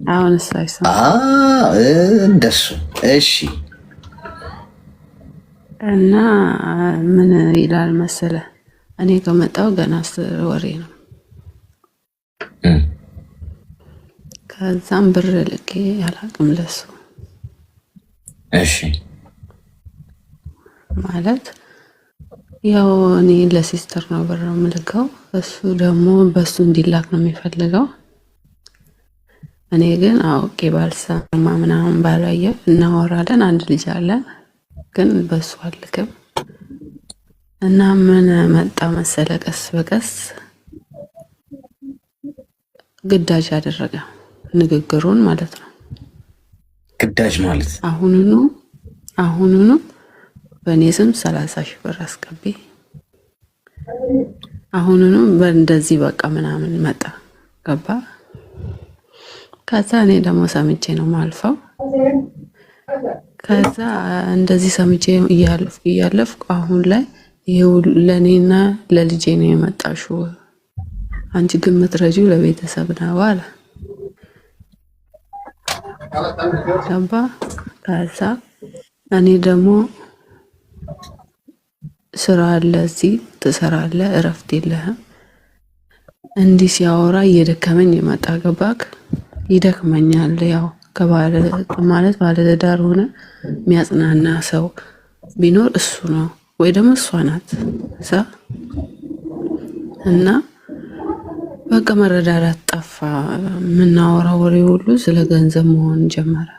አሁንስ አይሰማም? እንደሱ እሺ። እና ምን ይላል መሰለህ፣ እኔ ከመጣሁ ገና 10 ወሬ ነው። ከዛም ብር ልኬ አላቅም ለሱ። እሺ ማለት ያው እኔ ለሲስተር ነው ብር ነው የምልከው፣ እሱ ደግሞ በሱ እንዲላክ ነው የሚፈልገው። እኔ ግን አውቄ ባልሰማ ምናምን ባላየ እናወራለን። አንድ ልጅ አለን ግን በሱ አልክም። እና ምን መጣ መሰለ፣ ቀስ በቀስ ግዳጅ አደረገ ንግግሩን ማለት ነው። ግዳጅ ማለት አሁኑኑ በእኔ ስም 30 ሺህ ብር አስገቢ፣ አሁኑኑ በእንደዚህ በቃ ምናምን መጣ ገባ። ከዛ እኔ ደግሞ ሰምቼ ነው ማልፈው። ከዛ እንደዚህ ሰምቼ እያለፍኩ አሁን ላይ ይሄው ለኔና ለልጄ ነው የመጣሽው፣ አንቺ ግን የምትረጂው ለቤተሰብ ነው አለ ገባ። ከዛ እኔ ደግሞ ስራ አለ እዚህ ትሰራለህ፣ እረፍት የለህም። እንዲህ ሲያወራ እየደከመኝ የመጣ ገባክ። ይደክመኛል። ያው ማለት ባለትዳር ሆነ የሚያጽናና ሰው ቢኖር እሱ ነው። ወይ ደግሞ እሷ ናት እና በቃ መረዳዳት ጠፋ። የምናወራው ወሬ ሁሉ ስለ ገንዘብ መሆን ጀመረ።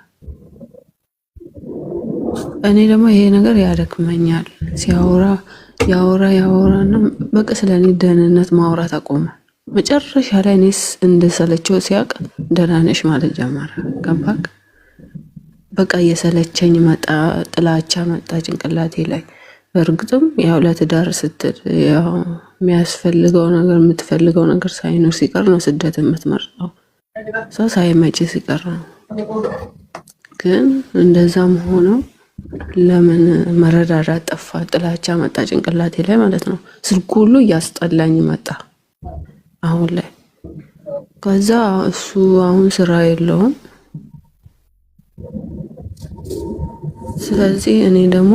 እኔ ደግሞ ይሄ ነገር ያደክመኛል። ያወራና በቃ ስለኔ ደህንነት ማውራት አቆመ። መጨረሻ ላይ እኔስ እንደሰለቸው ሲያቅ ደህና ነሽ ማለት ጀመረ። ገባክ? በቃ እየሰለቸኝ መጣ፣ ጥላቻ መጣ ጭንቅላቴ ላይ። በእርግጥም ያው ለትዳር ስትል ያው የሚያስፈልገው ነገር የምትፈልገው ነገር ሳይኖር ሲቀር ነው ስደት የምትመርጠው። ሰው ሳይመጭ ሲቀር ነው። ግን እንደዛም ሆነው ለምን መረዳዳት ጠፋ? ጥላቻ መጣ ጭንቅላቴ ላይ ማለት ነው። ስልኩ ሁሉ እያስጠላኝ መጣ አሁን ላይ። ከዛ እሱ አሁን ስራ የለውም። ስለዚህ እኔ ደግሞ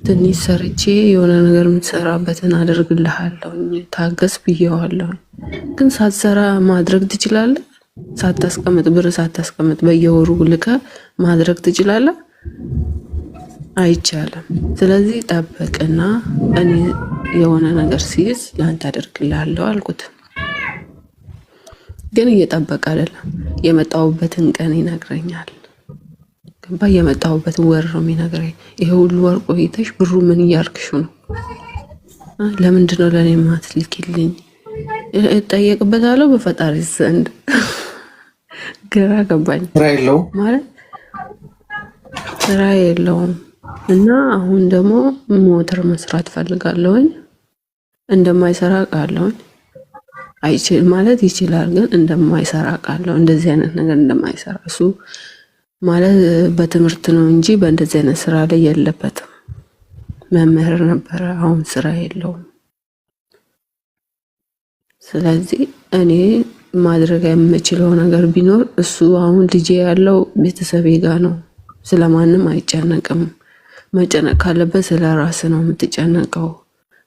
ትንሽ ሰርቼ የሆነ ነገር የምትሰራበትን አደርግልሃለሁ ታገስ ብዬዋለሁ። ግን ሳትሰራ ማድረግ ትችላለህ? ሳታስቀምጥ ብር ሳታስቀምጥ በየወሩ ልከ ማድረግ ትችላለህ? አይቻልም። ስለዚህ ጠበቅና እኔ የሆነ ነገር ሲይዝ ላንተ አደርግልሃለሁ አልኩት። ግን እየጠበቀ አይደለም። የመጣሁበትን ቀን ይነግረኛል። ገባ? የመጣሁበትን ወር ነው የሚነግረኝ። ይሄ ሁሉ ወር ቆይተሽ ብሩ ምን እያርክሽ ነው? ለምንድን ነው ለኔ ማትልኪልኝ? እጠየቅበታለሁ በፈጣሪ ዘንድ። ግራ ገባኝ። ማለት ስራ የለውም እና አሁን ደግሞ ሞተር መስራት ፈልጋለሁኝ። እንደማይሰራ ቃለሁኝ። አይችል ማለት ይችላል፣ ግን እንደማይሰራ ቃለሁ። እንደዚህ አይነት ነገር እንደማይሰራ እሱ ማለት በትምህርት ነው እንጂ በእንደዚህ አይነት ስራ ላይ የለበትም። መምህር ነበረ፣ አሁን ስራ የለውም። ስለዚህ እኔ ማድረግ የምችለው ነገር ቢኖር እሱ አሁን ልጄ ያለው ቤተሰቤ ጋር ነው። ስለማንም አይጨነቅም። መጨነቅ ካለበት ስለ ራስ ነው የምትጨነቀው።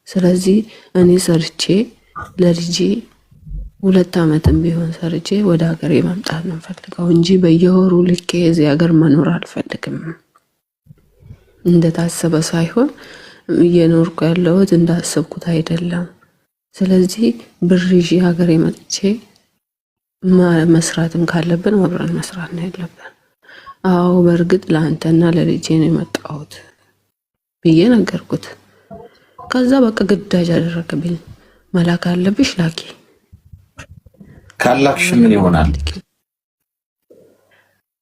ስለዚህ እኔ ሰርቼ ለልጄ 2 ዓመትም ቢሆን ሰርቼ ወደ ሀገሬ መምጣት ነው ፈልገው እንጂ በየወሩ ልኬ እዚህ ሀገር መኖር አልፈልግም። እንደታሰበ ሳይሆን እየኖርኩ ያለሁት እንዳሰብኩት አይደለም። ስለዚህ ብር ይዤ ሀገሬ መጥቼ መስራትም ካለብን አብረን መስራት ነው ያለብን። አዎ በእርግጥ ለአንተና ለልጄ ነው የመጣሁት ብዬ ነገርኩት። ከዛ በቃ ግዳጅ አደረገብኝ። መላክ አለብሽ ላኪ፣ ካላክሽ ምን ይሆናል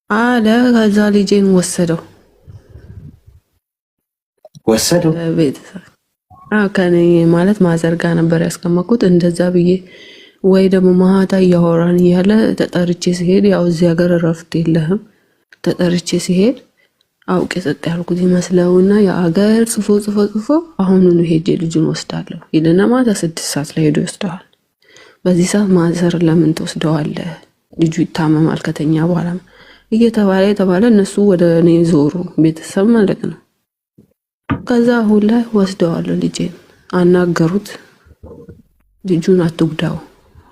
አለ። ከዛ ልጄን ወሰደው ቤተሰብ ከኔ ማለት ማዘርጋ ነበር ያስቀመጥኩት። እንደዛ ብዬ ወይ ደግሞ ማታ እያወራን እያለ ተጠርቼ ሲሄድ ያው እዚህ ሀገር እረፍት የለህም። ተጠርቼ ሲሄድ አውቄ ጸጥ ያልኩት ይመስለውና የአገር ጽፎ አሁኑኑ ሄጄ ልጁን ወስዳለሁ ይልና ማታ 6 ሰዓት ላይ ሄዶ ይወስደዋል። በዚህ ሰዓት ማዘር ለምን ትወስደዋለህ? ልጁ ይታመማል ከተኛ በኋላ እየተባለ እነሱ ወደ እኔ ዞሩ፣ ቤተሰብ ማለት ነው። ከዛ አሁን ላይ ወስደዋለሁ ልጄን። አናገሩት፣ ልጁን አትጉዳው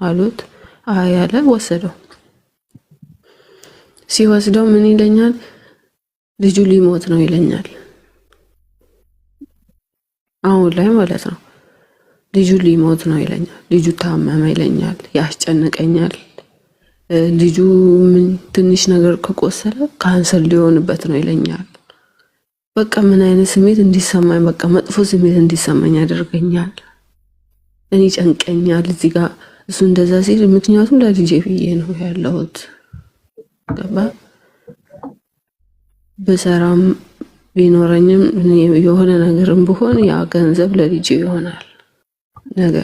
አሉት። አይ ያለ ወሰደው። ሲወስደው ምን ይለኛል? ልጁ ሊሞት ነው ይለኛል። አሁን ላይ ማለት ነው ልጁ ሊሞት ነው ይለኛል። ልጁ ታመመ ይለኛል። ያስጨንቀኛል። ልጁ ምን ትንሽ ነገር ከቆሰለ ካንሰር ሊሆንበት ነው ይለኛል። በቃ ምን አይነት ስሜት እንዲሰማኝ፣ በቃ መጥፎ ስሜት እንዲሰማኝ ያደርገኛል። እኔ ጨንቀኛል እዚህ ጋር እሱ እንደዛ ሲል፣ ምክንያቱም ለልጄ ብዬ ነው ያለሁት። ገባ? በሰራም ቢኖረኝም የሆነ ነገርም ብሆን ያ ገንዘብ ለልጄ ይሆናል ነገ።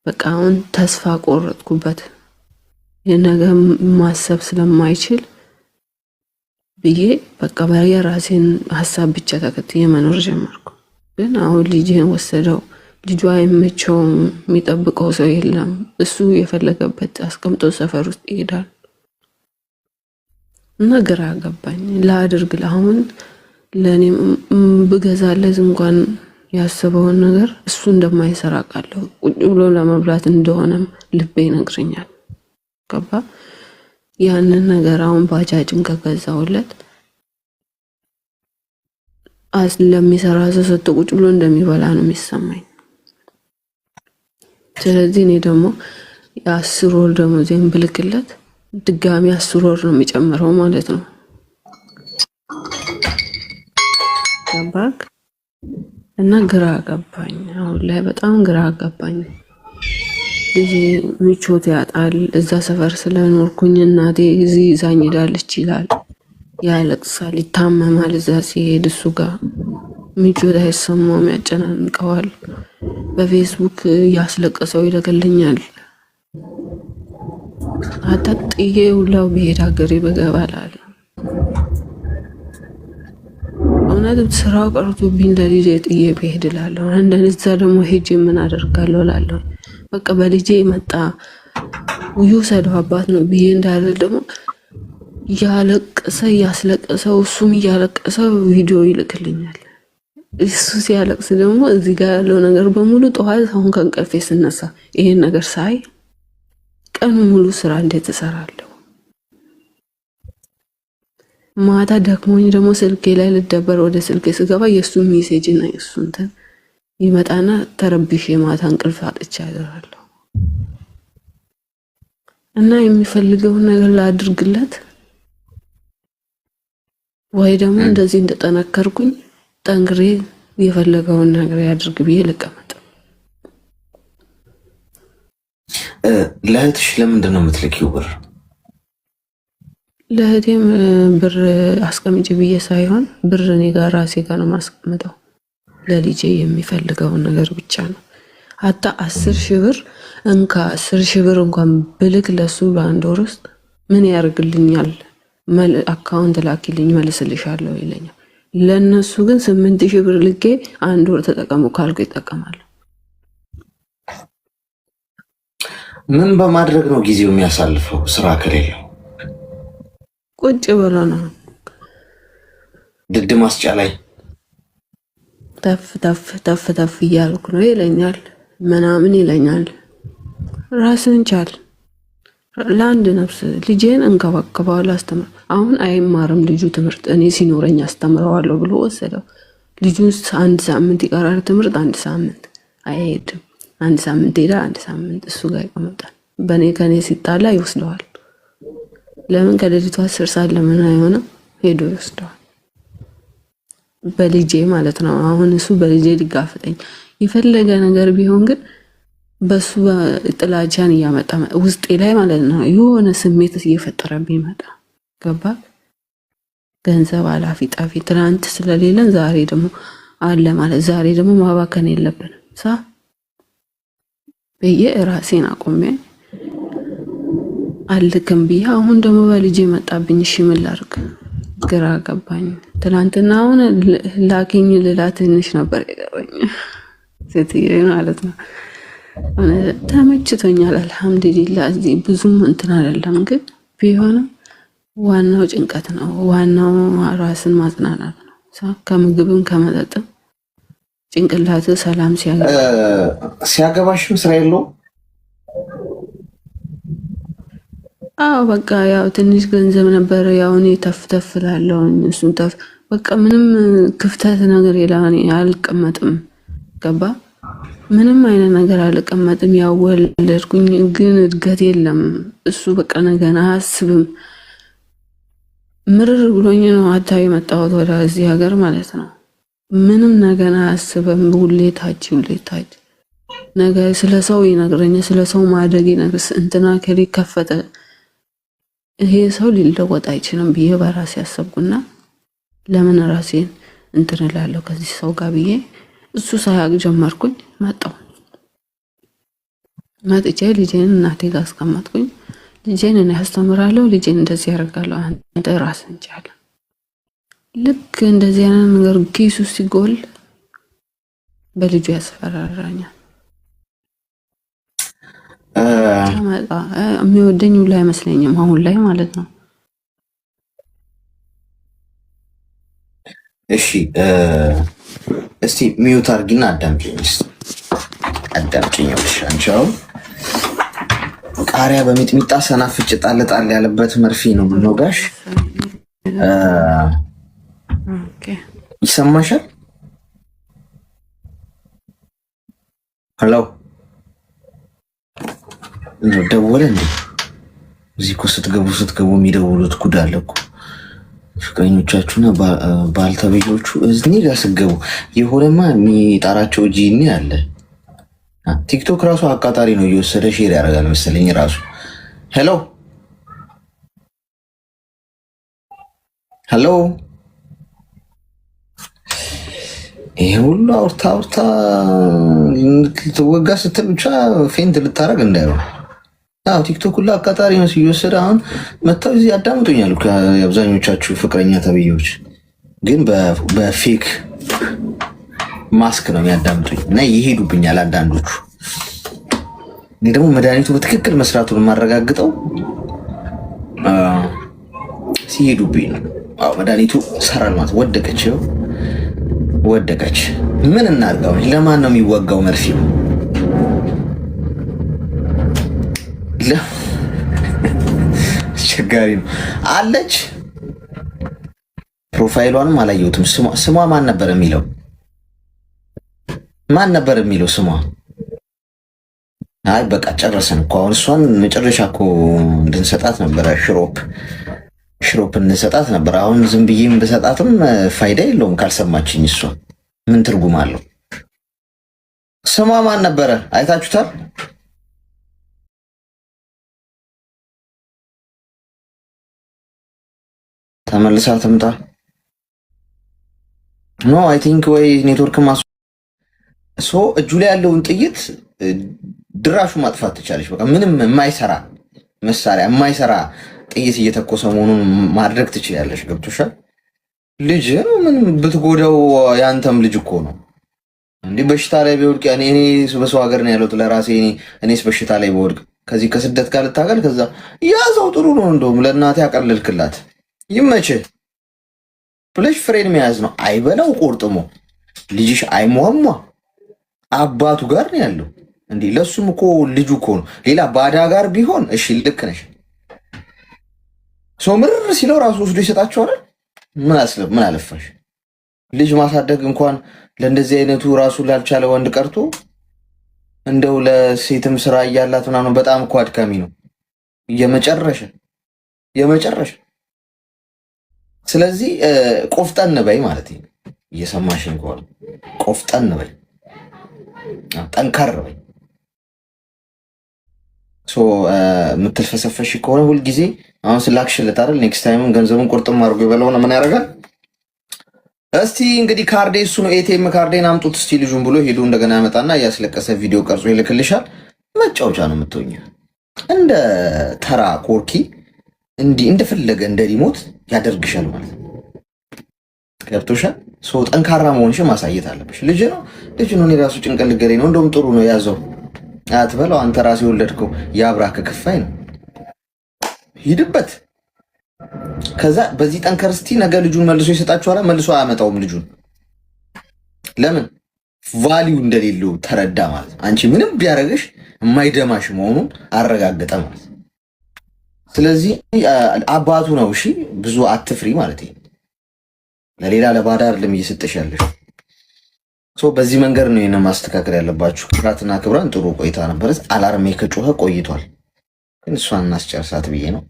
በቃ አሁን ተስፋ ቆረጥኩበት። የነገ ማሰብ ስለማይችል ብዬ በቃ የራሴን ሀሳብ ብቻ ተከትዬ መኖር ጀመርኩ። ግን አሁን ልጄን ወሰደው። ልጁ አይመቸውም፣ የሚጠብቀው ሰው የለም። እሱ የፈለገበት አስቀምጦ ሰፈር ውስጥ ይሄዳል። እና ግራ ገባኝ። ላድርግ አሁን ለኔ ብገዛለት እንኳን ያሰበውን ነገር እሱ እንደማይሰራ ቃለሁ። ቁጭ ብሎ ለመብላት እንደሆነም ልቤ ይነግረኛል። ገባ? ያንን ነገር አሁን ባጃጅም ከገዛውለት ለሚሰራ ሰው ሰጥቶ ቁጭ ብሎ እንደሚበላ ነው የሚሰማኝ። ስለዚህ እኔ ደግሞ የ10 ወር ደሞዜን ብልክለት ድጋሚ 10 ወር ነው የሚጨምረው ማለት ነው። ገባክ? እና ግራ ገባኝ። አሁን ላይ በጣም ግራ ገባኝ። ልጅ ምቾት ያጣል። እዛ ሰፈር ስለኖርኩኝ እናቴ እዚህ ይዛኝ ሄዳለች ይላል፣ ያለቅሳል፣ ይታመማል። እዛ ሲሄድ እሱ ጋር ምቾት አይሰማውም፣ ያጨናንቀዋል። በፌስቡክ እያስለቀሰው ይልክልኛል። አጣጥዬ ሁላው ብሄድ ሀገሬ በገባላል። እውነት ስራው ቀርቶብኝ ለልጄ ጥዬ ብሄድ እላለሁ። እንደዛ ደግሞ ሄጄ ምን አደርጋለሁ እላለሁ። በቃ በልጄ መጣ ይውሰደው አባት ነው ብዬ እንዳለ ደግሞ እያለቀሰ እያስለቀሰው እሱም እያለቀሰ ቪዲዮ ይልክልኛል። እሱ ሲያለቅስ ደግሞ እዚህ ጋር ያለው ነገር በሙሉ ጠዋት አሁን ከእንቅልፌ ስነሳ ይሄን ነገር ሳይ ቀኑ ሙሉ ስራ እንዴት እሰራለሁ? ማታ ደክሞኝ ደግሞ ስልኬ ላይ ልደበር ወደ ስልኬ ስገባ የእሱ ሜሴጅ እና የእሱ እንትን ይመጣና ተረብሼ ማታ እንቅልፍ አጥቼ አድራለሁ። እና የሚፈልገውን ነገር ላድርግለት ወይ ደግሞ እንደዚህ እንደጠነከርኩኝ ጠንክሬ የፈለገውን ነገር ያድርግ ብዬ ልቀመጥ። ለእህትሽ ለምንድን ነው የምትልኪው ብር? ለእህቴም ብር አስቀምጪ ብዬ ሳይሆን ብር እኔ ጋር ራሴ ጋር ነው ማስቀምጠው። ለልጄ የሚፈልገውን ነገር ብቻ ነው። ሀታ 10,000 ብር እንካ 10,000 ብር እንኳን ብልክ ለሱ በአንድ ወር ውስጥ ምን ያደርግልኛል? አካውንት ላኪልኝ መልስልሻለሁ ይለኛል። ለነሱ ግን 8,000 ብር ልኬ አንድ ወር ተጠቀሙ ካልኩ ይጠቀማሉ። ምን በማድረግ ነው ጊዜው የሚያሳልፈው? ስራ ከሌለው ቁጭ ብሎ ነው ድድ ማስጫ ላይ ተፍ ተፍ ተፍ ተፍ እያልኩ ነው ይለኛል፣ ምናምን ይለኛል። ራስን ቻል። ለአንድ ነፍስ ልጄን እንከባከባለሁ፣ አስተምር። አሁን አይማርም ልጁ ትምህርት፣ እኔ ሲኖረኝ አስተምረዋለሁ ብሎ ወሰደው። ልጁን 1 ሳምንት ይቀራል ትምህርት፣ 1 ሳምንት አይሄድም። 1 ሳምንት ሄዳ 1 ሳምንት እሱ ጋር ይቀመጣል። ከኔ ሲጣላ ይወስደዋል። ለምን ከሌሊቱ 10 ሰዓት ለምን አይሆንም ሄዶ ይወስደዋል። በልጄ ማለት ነው። አሁን እሱ በልጄ ሊጋፈጠኝ የፈለገ ነገር ቢሆን ግን በሱ ጥላቻን እያመጣ ውስጤ ላይ ማለት ነው የሆነ ስሜት እየፈጠረብኝ መጣ። ገባ? ገንዘብ አላፊ ጣፊ ትናንት ስለሌለን ዛሬ ደግሞ አለ ማለት ዛሬ ደግሞ ማባከን የለብንም ሳ በየ ራሴን አቆሜ አልክም ብዬ አሁን ደግሞ በልጄ መጣብኝ። እሺ ምን ላድርግ? ግራ ገባኝ። ትናንትና አሁን ላኪኝ ልላ ትንሽ ነበር የቀረኝ ሴትዬ ማለት ነው። ተመችቶኛል አልሐምዱሊላህ። እዚህ ብዙም እንትን አይደለም ግን ቢሆንም ዋናው ጭንቀት ነው። ዋናው ራስን ማጽናናት ነው። ከምግብም ከመጠጥም ጭንቅላት ሰላም ሲያገባሽም ስራ የለውም። አዎ በቃ ያው ትንሽ ገንዘብ ነበር። ያው እኔ ተፍ ተፍ እላለሁ እሱን ተፍ በቃ ምንም ክፍተት ነገር የለም። አልቀመጥም። ገባ? ምንም አይነት ነገር አልቀመጥም። ያው ወለድኩኝ ግን እድገት የለም። እሱ በቃ ነገና አያስብም። ምርር ብሎኝ ነው አታዊ መጣሁት ወደ እዚህ ሀገር ማለት ነው። ምንም ነገና አያስብም። ሁሌ ታች ነገ ስለ ሰው ይነግረኛል። ስለ ሰው ማደግ ይነግርስ እንትና ከሊ ከፈተ ይሄ ሰው ሊለወጥ አይችልም ብዬ በራሴ ያሰብኩና ለምን ራሴን እንትን እላለሁ ከዚህ ሰው ጋር ብዬ እሱ ሳያቅ ጀመርኩኝ። መጥቼ ልጄን እናቴ ጋር አስቀመጥኩኝ። ልጄን እኔ አስተምራለሁ፣ ልጄን እንደዚህ ያደርጋለሁ፣ አንተ ራስህን ቻል። ልክ እንደዚህ አይነት ነገር ኪሱ ሲጎል በልጁ ያስፈራራኛል። የሚወደኝ ሁሉ አይመስለኝም አሁን ላይ ማለት ነው። እሺ እስቲ ሚዩት አድርጊና አዳምጪኝ። አንቺ አሁን ቃሪያ በሚጥሚጣ ሰናፍጭ ጣል ጣል ያለበት መርፌ ነው የምንወጋሽ። ይሰማሻል? ሄሎ ደወለ እንዴ? እዚህ እኮ ስትገቡ የሚደውሉት ጉድ አለ እኮ ፍቅረኞቻችሁና ባልተቤቶቹ እዚህ ጋር ስትገቡ የሆነማ የሚጣራቸው ጂኒ አለ። ቲክቶክ ራሱ አቃጣሪ ነው፣ እየወሰደ ሼር ያደርጋል መሰለኝ ራሱ። ሄሎ ሄሎ ይሄ ሁሉ አውርታ ልትወጋ ስትል ብቻ ፌንት ልታረግ እንዳይሆን። አዎ ቲክቶክ ሁሉ አቃጣሪ ነው ሲወሰድ። አሁን መታው እዚህ ያዳምጡኛል የአብዛኞቻችሁ ፍቅረኛ ተብዬዎች፣ ግን በፌክ ማስክ ነው የሚያዳምጡኝ እና ይሄዱብኛል አንዳንዶቹ። እኔ ደግሞ መድኃኒቱ በትክክል መስራቱን የማረጋግጠው ሲሄዱብኝ ነው። አዎ መድኃኒቱ ሰራል ማለት ወደቀች። ምን እናድርገው? ለማን ነው የሚወጋው መርፌው? አስቸጋሪ ነው አለች። ፕሮፋይሏንም አላየሁትም። ስሟ ማን ነበር የሚለው? ስሟ? አይ በቃ ጨረሰን እኮ አሁን። እሷን መጨረሻ እኮ እንድንሰጣት ነበረ፣ ሽሮፕ እንሰጣት ነበር። አሁን ዝም ብዬም ብሰጣትም ፋይዳ የለውም ካልሰማችኝ። እሷ ምን ትርጉም አለው? ስሟ ማን ነበረ? አይታችሁታል? ተመልሳ ትምጣ። ኖ አይ ቲንክ ወይ ኔትወርክ እጁ ላይ ያለውን ጥይት ድራሹ ማጥፋት ትቻለች። በቃ ምንም የማይሰራ መሳሪያ የማይሰራ ጥይት እየተኮሰ መሆኑን ማድረግ ትችላለች። ገብቶሻል? ልጅ ነው ምንም ብትጎዳው ያንተም ልጅ እኮ ነው። እንዲህ በሽታ ላይ ቢወድቅ እኔ በሰው ሀገር ነው ያለሁት ለራሴ እኔስ በሽታ ላይ በወድቅ ከዚህ ከስደት ጋር ልታገል ከዛ ያዘው ጥሩ ነው። እንደውም ለእናቴ ያቀልልክላት ይመችህ ብለሽ ፍሬን መያዝ ነው። አይበላው ቆርጥሞ ልጅሽ አይሟሟ አባቱ ጋር ነው ያለው። እንዲህ ለሱም እኮ ልጁ እኮ ነው። ሌላ ባዳ ጋር ቢሆን እሺ ልክ ነሽ። ሰው ምርር ሲለው ራሱ ወስዶ ይሰጣቸዋል። ምን አለፋሽ? ልጅ ማሳደግ እንኳን ለእንደዚህ አይነቱ ራሱ ላልቻለ ወንድ ቀርቶ እንደው ለሴትም ስራ እያላት ምናምን በጣም እኮ አድካሚ ነው የመጨረሻ። ስለዚህ ቆፍጠን በይ ማለት ነው። እየሰማሽን ከሆነ ቆፍጠን በይ፣ ጠንከር በይ። የምትልፈሰፈሽ ከሆነ ሁልጊዜ አሁን ስላክሽለት አይደል ኔክስት ታይምም ገንዘቡን ቁርጥም አድርጎ የበላው ነው። ምን ያደርጋል? እስቲ እንግዲህ ካርዴ እሱ ነው ኤቲኤም ካርዴን አምጡት እስቲ ልጁን ብሎ ሄዱ እንደገና ያመጣና እያስለቀሰ ቪዲዮ ቀርጾ ይልክልሻል። መጫወቻ ነው የምትሆኝ። እንደ ተራ ኮርኪ እንዲህ እንደፈለገ እንደ ሪሞት ያደርግሻል ማለት ነው። ገብቶሻል? ጠንካራ መሆንሽ ማሳየት አለብሽ። ልጅ ነው እኔ ራሱ ጭንቀት ልገሬ ነው። እንደውም ጥሩ ነው ያዘው አትበለው። አንተ ራስህ የወለድከው የአብራክ ክፋይ ነው። ሂድበት። ከዛ በዚህ ጠንከር እስቲ ነገ ልጁን መልሶ ይሰጣችኋል። መልሶ አያመጣውም ልጁን። ለምን? ቫሊዩ እንደሌለው ተረዳ ማለት ነው። አንቺ ምንም ቢያደርግሽ የማይደማሽ መሆኑን አረጋገጠ ማለት ነው። ስለዚህ አባቱ ነው። እሺ ብዙ አትፍሪ ማለት ነው። ለሌላ ለባዳ አይደለም እየሰጠሽ ያለሽ። በዚህ መንገድ ነው ይሄንን ማስተካከል ያለባችሁ። ክብራትና ክብራን ጥሩ ቆይታ ነበረ። አላርሜ ከጮኸ ቆይቷል፣ ግን እሷን እናስጨርሳት ብዬ ነው።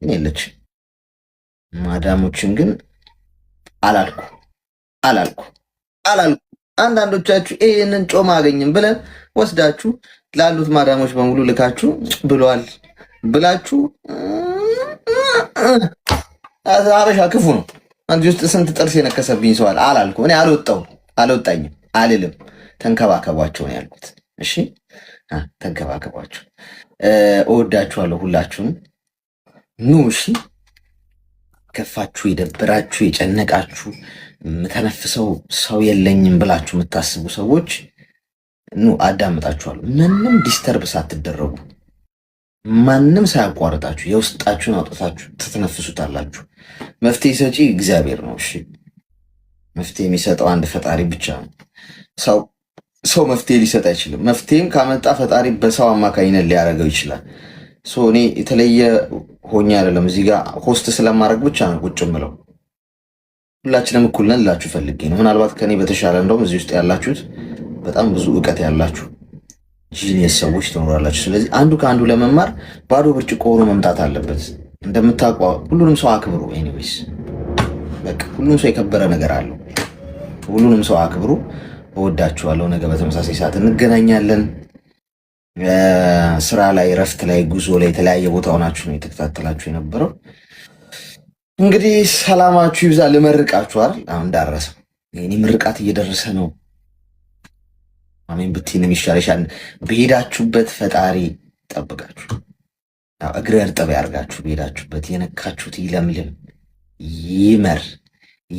ግን የለች ማዳሞችን ግን አላልኩ። አንዳንዶቻችሁ ይህንን ጮማ አገኝም ብለን ወስዳችሁ ላሉት ማዳሞች በሙሉ ልካችሁ ብሏል ብላችሁ አበሻ ክፉ ነው። አንቺ ውስጥ ስንት ጥርስ የነከሰብኝ ሰዋል። አላልኩ እኔ አልወጣኝም አልልም። ተንከባከቧቸው ነው ያልኩት። እሺ ተንከባከቧቸው። እወዳችኋለሁ ሁላችሁም። ኑ እሺ። ከፋችሁ፣ የደበራችሁ፣ የጨነቃችሁ፣ የምተነፍሰው ሰው የለኝም ብላችሁ የምታስቡ ሰዎች ኑ አዳምጣችኋለሁ። ምንም ዲስተርብ ሳትደረጉ ማንም ሳያቋርጣችሁ የውስጣችሁን አውጥታችሁ ትተነፍሱታላችሁ። መፍትሄ ሰጪ እግዚአብሔር ነው። እሺ መፍትሄ የሚሰጠው አንድ ፈጣሪ ብቻ ነው። ሰው መፍትሄ ሊሰጥ አይችልም። መፍትሄም ካመጣ ፈጣሪ በሰው አማካኝነት ሊያደርገው ይችላል። እኔ የተለየ ሆኜ አይደለም እዚህ ጋር ሆስት ስለማድረግ ብቻ ነው ቁጭ ምለው። ሁላችንም እኩል ነን ላችሁ ፈልጌ ነው። ምናልባት ከኔ በተሻለ እንደውም እዚህ ውስጥ ያላችሁት በጣም ብዙ እውቀት ያላችሁ ጂኒየስ ሰዎች ትኖራላችሁ። ስለዚህ አንዱ ከአንዱ ለመማር ባዶ ብርጭቆ ሆኖ መምጣት አለበት። እንደምታውቀው ሁሉንም ሰው አክብሩ። ኤኒዌይስ በቃ ሁሉም ሰው የከበረ ነገር አለው። ሁሉንም ሰው አክብሩ። እወዳችኋለሁ። ነገ በተመሳሳይ ሰዓት እንገናኛለን። ስራ ላይ፣ ረፍት ላይ፣ ጉዞ ላይ የተለያየ ቦታ ሆናችሁ ነው የተከታተላችሁ የነበረው። እንግዲህ ሰላማችሁ ይብዛ። ልመርቃችሁ አይደል? አሁን ዳረሰ። የኔ ምርቃት እየደረሰ ነው። አሜን ብትይንም ይሻልሻል። በሄዳችሁበት ፈጣሪ ጠብቃችሁ፣ እግረ እርጥብ ያርጋችሁ። በሄዳችሁበት የነካችሁት ይለምልም፣ ይመር፣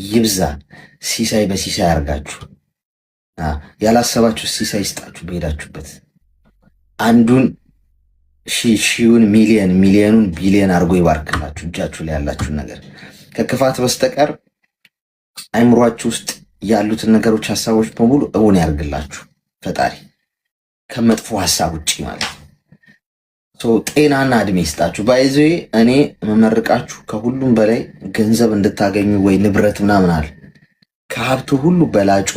ይብዛ። ሲሳይ በሲሳይ ያርጋችሁ። ያላሰባችሁ ሲሳይ ይስጣችሁ። በሄዳችሁበት አንዱን ሺውን ሚሊዮኑን ቢሊዮን አድርጎ ይባርክላችሁ። እጃችሁ ላይ ያላችሁን ነገር ከክፋት በስተቀር አይምሯችሁ ውስጥ ያሉትን ነገሮች፣ ሀሳቦች በሙሉ እውን ያርግላችሁ ፈጣሪ፣ ከመጥፎ ሀሳብ ውጭ ማለት ነው። ጤናና እድሜ ይስጣችሁ። ባይዘ እኔ መመርቃችሁ ከሁሉም በላይ ገንዘብ እንድታገኙ ወይ ንብረት ምናምን አለ። ከሀብቱ ሁሉ በላጩ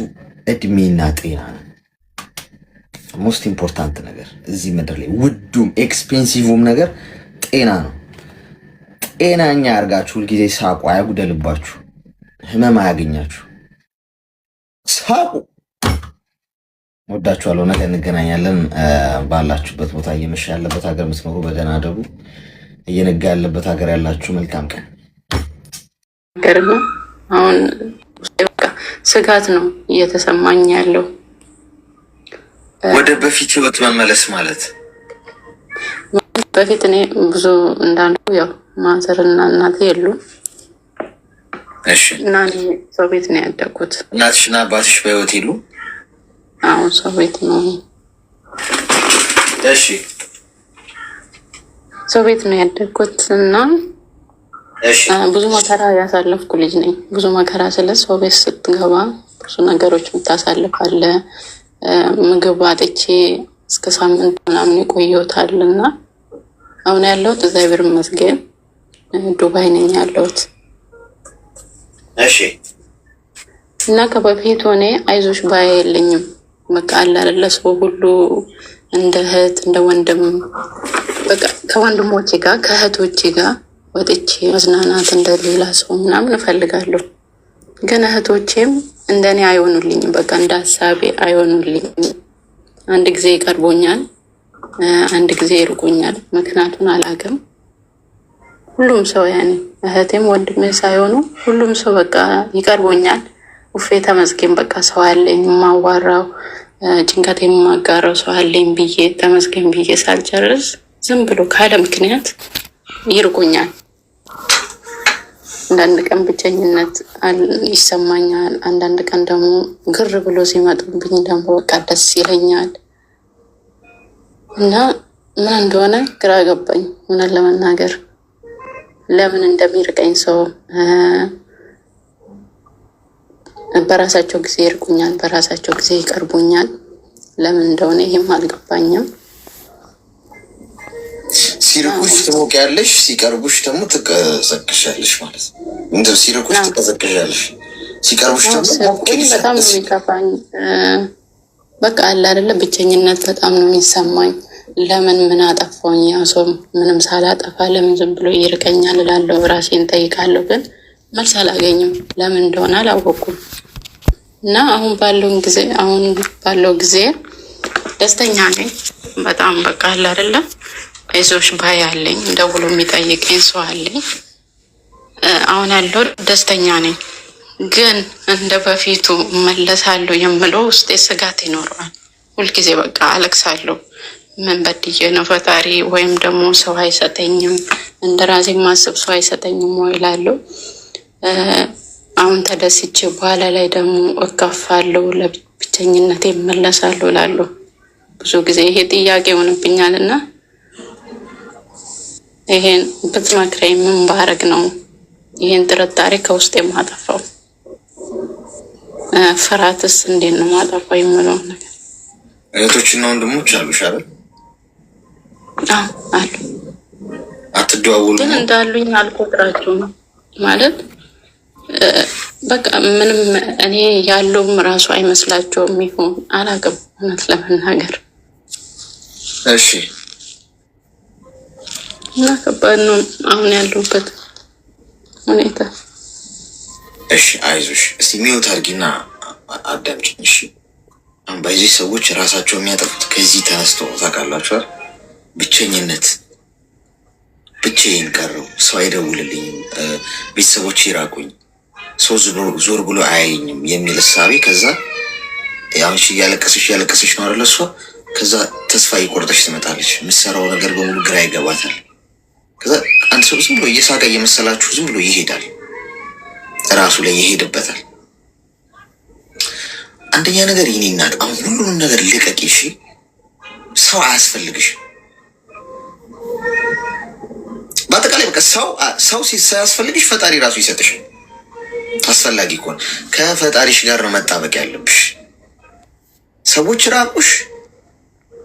እድሜና ጤና ነው። ሞስት ኢምፖርታንት ነገር እዚህ ምድር ላይ ውዱም ኤክስፔንሲቭም ነገር ጤና ነው። ጤናኛ ያርጋችሁ። ሁልጊዜ ሳቁ፣ አያጉደልባችሁ፣ ህመም አያገኛችሁ። ሳቁ። ወዳችኋለሁ። ነገ እንገናኛለን። ባላችሁበት ቦታ፣ እየመሸ ያለበት ሀገር የምትኖሩ በደህና አደሩ። እየነጋ ያለበት ሀገር ያላችሁ መልካም ቀን። አሁን በቃ ስጋት ነው እየተሰማኝ ያለው። ወደ በፊት ህይወት መመለስ ማለት በፊት እኔ ብዙ እንዳልኩ ያው ማዘርና እናቴ የሉም። እሺ። እና እኔ ሰው ቤት ነው ያደግኩት። እናትሽና አባትሽ በህይወት የሉ? አሁን ሰው ቤት ነው። እሺ። ሰው ቤት ነው ያደግኩት እና ብዙ መከራ ያሳለፍኩ ልጅ ነኝ። ብዙ መከራ ስለ ሰው ቤት ስትገባ ብዙ ነገሮች የምታሳልፋለ። ምግብ አጥቼ እስከ ሳምንት ምናምን ይቆየታል እና አሁን ያለሁት እግዚአብሔር ይመስገን ዱባይ ነኝ ያለሁት። እሺ። እና ከበፊት ሆኔ አይዞሽ ባይ የለኝም። በቃ አለ አይደለ ሰው ሁሉ እንደ እህት እንደ ወንድም በቃ ከወንድሞቼ ጋር ከእህቶቼ ጋር ወጥቼ መዝናናት እንደሌላ ሰው ምናምን እፈልጋለሁ። ግን እህቶቼም እንደኔ አይሆኑልኝም። በቃ እንደ ሀሳቤ አይሆኑልኝም። አንድ ጊዜ ይቀርቦኛል፣ አንድ ጊዜ ይርቁኛል። ምክንያቱን አላውቅም። ሁሉም ሰው ያኔ እህቴም ወንድሜ ሳይሆኑ ሁሉም ሰው በቃ ይቀርቦኛል። ውፌ ተመስገን በቃ ሰው አለኝ የማዋራው፣ ጭንቀት የማጋራው ሰው አለኝ ብዬ ተመስገን ብዬ ሳልጨርስ ዝም ብሎ ካለ ምክንያት ይርቁኛል። አንዳንድ ቀን ብቸኝነት ይሰማኛል። አንዳንድ ቀን ደግሞ ግር ብሎ ሲመጡብኝ ደግሞ በቃ ደስ ይለኛል። እና ምን እንደሆነ ግራ ገባኝ። እውነት ለመናገር ለምን እንደሚርቀኝ ሰው በራሳቸው ጊዜ ይርቁኛል፣ በራሳቸው ጊዜ ይቀርቡኛል። ለምን እንደሆነ ይሄም አልገባኝም። ሲርቁሽ ትሞቂያለሽ፣ ሲቀርቡሽ ደግሞ ትቀዘቅሻለሽ ማለት ነው። ሲርቁሽ ትቀዘቅሻለሽ፣ ሲቀርቡሽ ደግሞ በጣም ነው የሚከፋኝ። በቃ አለ አይደለ ብቸኝነት በጣም ነው የሚሰማኝ። ለምን ምን አጠፋኝ? ያው ሰው ምንም ሳላጠፋ ለምን ዝም ብሎ ይርቀኛል እላለሁ፣ ራሴን ጠይቃለሁ። ግን መልስ አላገኝም። ለምን እንደሆነ አላወኩም። እና አሁን ባለው ጊዜ ደስተኛ ነኝ በጣም በቃ አለ አይደለ አይዞሽ ባይ አለኝ፣ ደውሎ የሚጠይቀኝ ሰው አለኝ። አሁን ያለው ደስተኛ ነኝ። ግን እንደ በፊቱ መለሳለሁ የምለው ውስጤ ስጋት ይኖረዋል። ሁልጊዜ በቃ አለቅሳለሁ። ምን በድዬ ነው ፈጣሪ? ወይም ደግሞ ሰው አይሰጠኝም፣ እንደ ራሴ ማስብ ሰው አይሰጠኝም ወይ እላለሁ። አሁን ተደስቼ በኋላ ላይ ደግሞ እከፋለሁ፣ ለብቸኝነቴ እመለሳለሁ እላለሁ። ብዙ ጊዜ ይሄ ጥያቄ ይሆንብኛል እና ይሄን ብትመክረኝ ምን ባረግ ነው ይሄን ጥርጣሬ ከውስጥ የማጠፋው? ፍርሃትስ እንዴት ነው ማጠፋው የምለው ነገር። እህቶችና ወንድሞች አሉሽ አይደል? አሉ። አትደዋወሉ? ግን እንዳሉኝ አልቆጥራቸውም ማለት በቃ ምንም እኔ ያለውም ራሱ አይመስላቸውም ይሆን አላውቅም፣ እውነት ለመናገር እሺ። እና ከባድ ነው አሁን ያለሁበት ሁኔታ። እሺ አይዞሽ፣ እስቲ ሚውት አድርጊና አዳምጪኝ። እሺ አሁን በዚህ ሰዎች ራሳቸው የሚያጠፉት ከዚህ ተነስተው ታውቃላችኋል። ብቸኝነት፣ ብቻዬን ቀረው፣ ሰው አይደውልልኝም፣ ቤተሰቦች ይራቁኝ፣ ሰው ዞር ብሎ አያየኝም የሚል እሳቤ። ከዛ ያሁን እያለቀሰሽ ነው አይደለ? እሷ ከዛ ተስፋ እየቆረጠች ትመጣለች። የምትሰራው ነገር በሙሉ ግራ ይገባታል። ከዛ አንድ ሰው ዝም ብሎ እየሳቀ እየመሰላችሁ ዝም ብሎ ይሄዳል፣ ራሱ ላይ ይሄድበታል። አንደኛ ነገር የኔ እናት አሁን ሁሉንም ነገር ልቀቂ እሺ። ሰው አያስፈልግሽ። በአጠቃላይ በቃ ሰው ሳያስፈልግሽ ፈጣሪ ራሱ ይሰጥሽ። አስፈላጊ ከሆነ ከፈጣሪሽ ጋር ነው መጣበቅ ያለብሽ። ሰዎች ራቁሽ፣